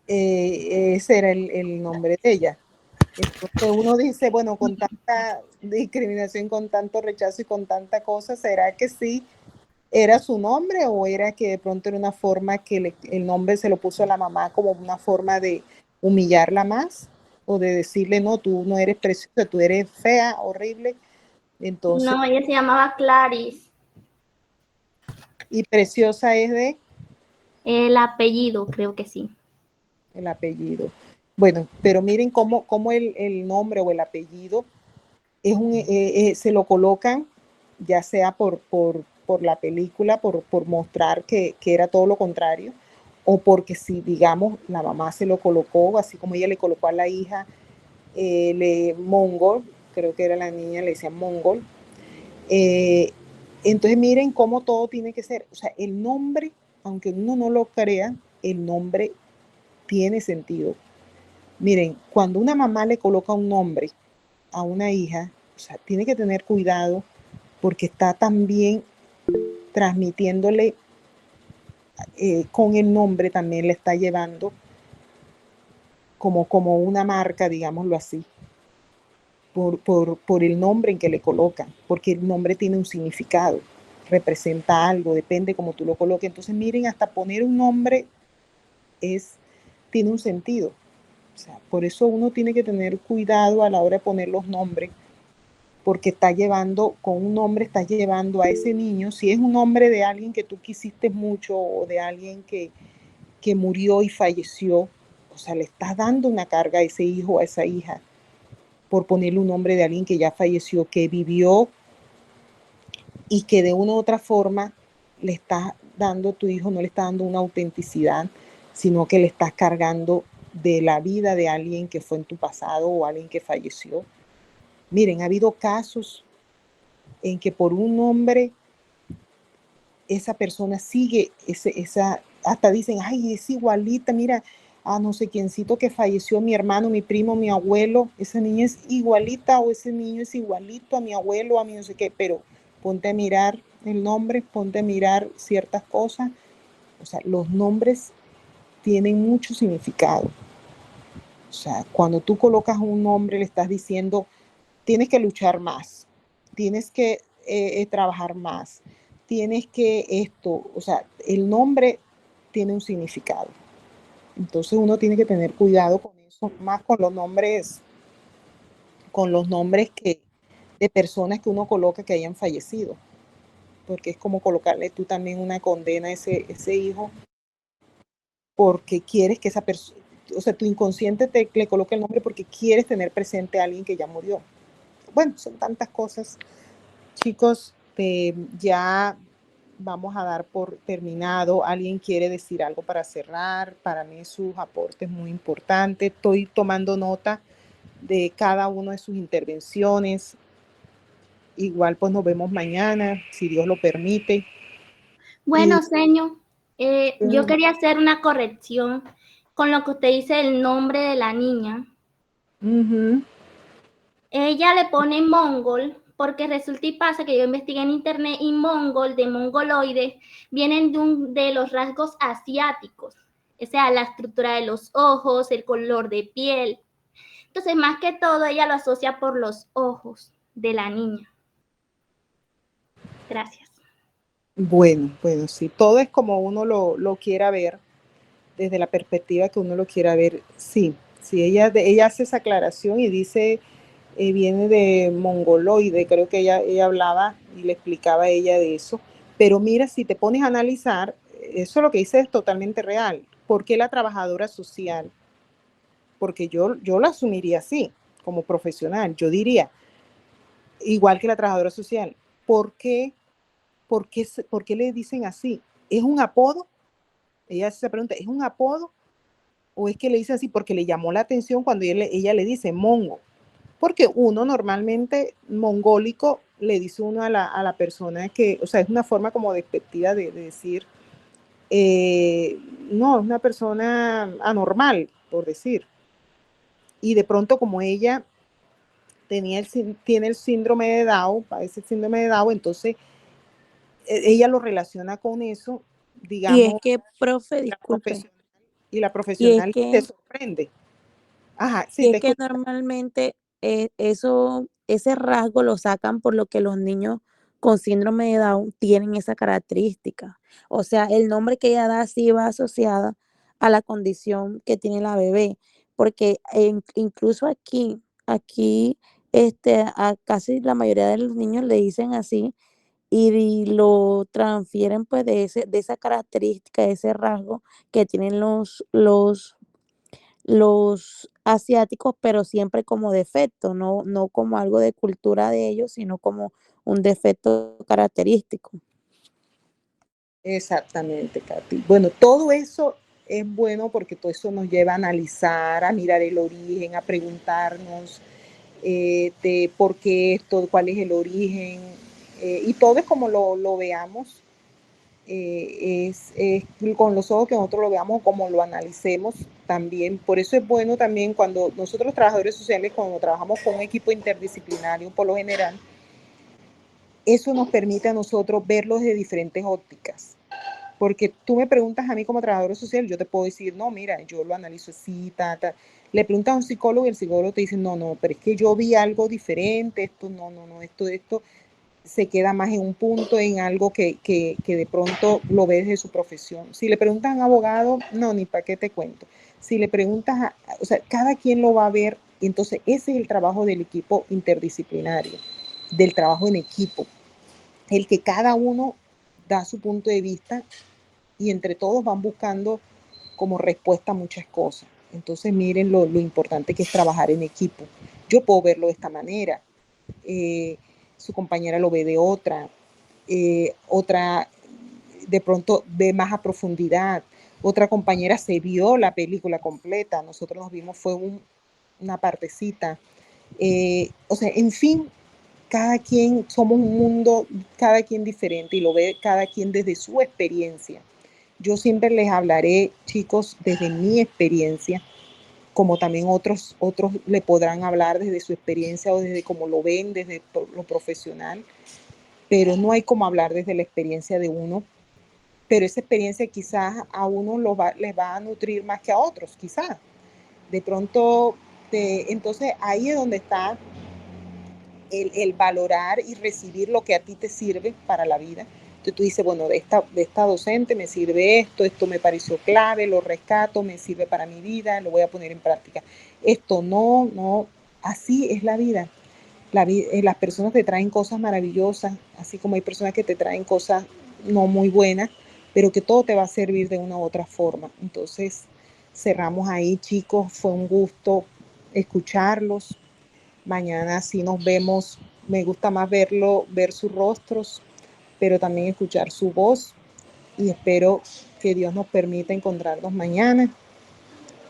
ese era el nombre de ella. Entonces uno dice, bueno, con tanta discriminación, con tanto rechazo y con tanta cosa, ¿será que sí era su nombre o era que de pronto era una forma que el nombre se lo puso a la mamá como una forma de humillarla más o de decirle, no, tú no eres preciosa, tú eres fea, horrible? Entonces, No, ella se llamaba Clarice. y Preciosa es de El apellido, creo que sí. el apellido. Bueno, pero miren cómo el nombre o el apellido es se lo colocan ya sea por la película, por mostrar que era todo lo contrario, o porque si, digamos, la mamá se lo colocó, así como ella le colocó a la hija, Mongol, creo que era la niña, le decían Mongol. Entonces miren cómo todo tiene que ser, o sea, el nombre, aunque uno no lo crea, el nombre tiene sentido. Miren, cuando una mamá le coloca un nombre a una hija, o sea, tiene que tener cuidado porque está también transmitiéndole con el nombre, también le está llevando como una marca, digámoslo así, por el nombre en que le colocan, porque el nombre tiene un significado, representa algo, depende como tú lo coloques. Entonces miren, hasta poner un nombre tiene un sentido. O sea, por eso uno tiene que tener cuidado a la hora de poner los nombres, porque está llevando, con un nombre estás llevando a ese niño, si es un nombre de alguien que tú quisiste mucho o de alguien que murió y falleció, o sea, le estás dando una carga a ese hijo, a esa hija, por ponerle un nombre de alguien que ya falleció, que vivió y que de una u otra forma le estás dando a tu hijo, no le estás dando una autenticidad, sino que le estás cargando de la vida de alguien que fue en tu pasado o alguien que falleció. Miren, ha habido casos en que por un nombre esa persona sigue, hasta dicen, ay, es igualita, mira, a no sé quiéncito que falleció, mi hermano, mi primo, mi abuelo, esa niña es igualita o ese niño es igualito a mi abuelo, a mi no sé qué, pero ponte a mirar el nombre, ponte a mirar ciertas cosas, o sea, los nombres tienen mucho significado. O sea, cuando tú colocas un nombre le estás diciendo, tienes que luchar más, tienes que trabajar más, tienes que esto, o sea, el nombre tiene un significado. Entonces uno tiene que tener cuidado con eso, más con los nombres de personas que uno coloca que hayan fallecido, porque es como colocarle tú también una condena a ese hijo, porque quieres que esa persona, o sea, tu inconsciente le coloca el nombre porque quieres tener presente a alguien que ya murió. Bueno, son tantas cosas. Chicos, ya vamos a dar por terminado. ¿Alguien quiere decir algo para cerrar? Para mí sus aportes muy importantes. Estoy tomando nota de cada una de sus intervenciones. Igual pues nos vemos mañana, si Dios lo permite. Bueno, señor, yo quería hacer una corrección con lo que usted dice el nombre de la niña. Ella le pone mongol porque resulta y pasa que yo investigué en internet y mongol, de mongoloide, vienen de los rasgos asiáticos, o sea, la estructura de los ojos, el color de piel. Entonces, más que todo, ella lo asocia por los ojos de la niña. Gracias. Bueno, sí, todo es como uno lo quiera ver, desde la perspectiva que uno lo quiera ver. Sí, ella hace esa aclaración y dice, viene de mongoloide, creo que ella hablaba y le explicaba a ella de eso, Pero mira, si te pones a analizar, eso lo que dice es totalmente real. ¿Por qué la trabajadora social? Porque yo lo asumiría así, como profesional. Yo diría, igual que la trabajadora social, ¿por qué le dicen así? ¿Es un apodo? Ella se pregunta, ¿es un apodo? ¿O es que le dice así porque le llamó la atención cuando ella le dice mongo? Porque uno normalmente mongólico le dice uno a la persona que, o sea, es una forma como despectiva de decir, no, es una persona anormal, por decir. Y de pronto como ella tiene el síndrome de Down, padece el síndrome de Down, entonces ella lo relaciona con eso, Y es digamos, que, profe, la disculpe, profesional, y la y es profesional te que, sorprende. Ajá, sí, y es te que escucho. normalmente ese rasgo lo sacan por lo que los niños con síndrome de Down tienen esa característica. O sea, el nombre que ella da sí va asociada a la condición que tiene la bebé, porque incluso aquí, a casi la mayoría de los niños le dicen así y lo transfieren pues de esa característica, de ese rasgo que tienen los asiáticos, pero siempre como defecto, no como algo de cultura de ellos, sino como un defecto característico. Exactamente, Katy. Bueno, todo eso es bueno porque todo eso nos lleva a analizar, a mirar el origen, a preguntarnos de por qué esto, cuál es el origen, y todo es como lo veamos, es con los ojos que nosotros lo veamos, como lo analicemos también. Por eso es bueno también cuando nosotros trabajadores sociales, cuando trabajamos con un equipo interdisciplinario, por lo general, eso nos permite a nosotros verlo desde diferentes ópticas. Porque tú me preguntas a mí como trabajador social, yo te puedo decir, no, mira, yo lo analizo así, ta. Le preguntas a un psicólogo y el psicólogo te dice, no, pero es que yo vi algo diferente, esto, no, esto se queda más en un punto, en algo que de pronto lo ve desde su profesión. Si le preguntas a un abogado, no, ni para qué te cuento. Si le preguntas o sea, cada quien lo va a ver, y entonces ese es el trabajo del equipo interdisciplinario, del trabajo en equipo, el que cada uno da su punto de vista y entre todos van buscando como respuesta a muchas cosas. Entonces miren lo importante que es trabajar en equipo. Yo puedo verlo de esta manera, su compañera lo ve de otra, otra de pronto ve más a profundidad, otra compañera se vio la película completa, nosotros nos vimos fue una partecita. O sea, en fin, cada quien somos un mundo, cada quien diferente y lo ve cada quien desde su experiencia. Yo siempre les hablaré, chicos, desde mi experiencia, como también otros le podrán hablar desde su experiencia o desde cómo lo ven, desde lo profesional, pero no hay como hablar desde la experiencia de uno, pero esa experiencia quizás a uno les va a nutrir más que a otros, quizás. De pronto, entonces ahí es donde está el valorar y recibir lo que a ti te sirve para la vida. Entonces tú dices, bueno, de esta docente me sirve esto me pareció clave, lo rescato, me sirve para mi vida, lo voy a poner en práctica. Esto no, así es la vida. Las personas te traen cosas maravillosas, así como hay personas que te traen cosas no muy buenas, pero que todo te va a servir de una u otra forma. Entonces, cerramos ahí, chicos, fue un gusto escucharlos. Mañana sí nos vemos, me gusta más ver sus rostros, pero también escuchar su voz y espero que Dios nos permita encontrarnos mañana,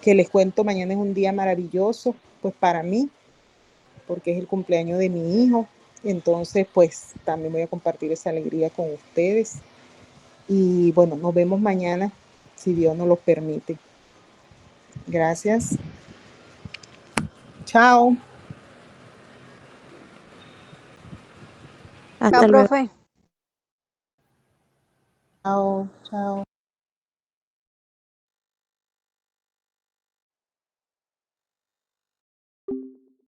que les cuento, mañana es un día maravilloso, pues para mí, porque es el cumpleaños de mi hijo, entonces pues también voy a compartir esa alegría con ustedes y bueno, nos vemos mañana si Dios nos lo permite. Gracias. Chao. Hasta luego. profe. Chao, chao.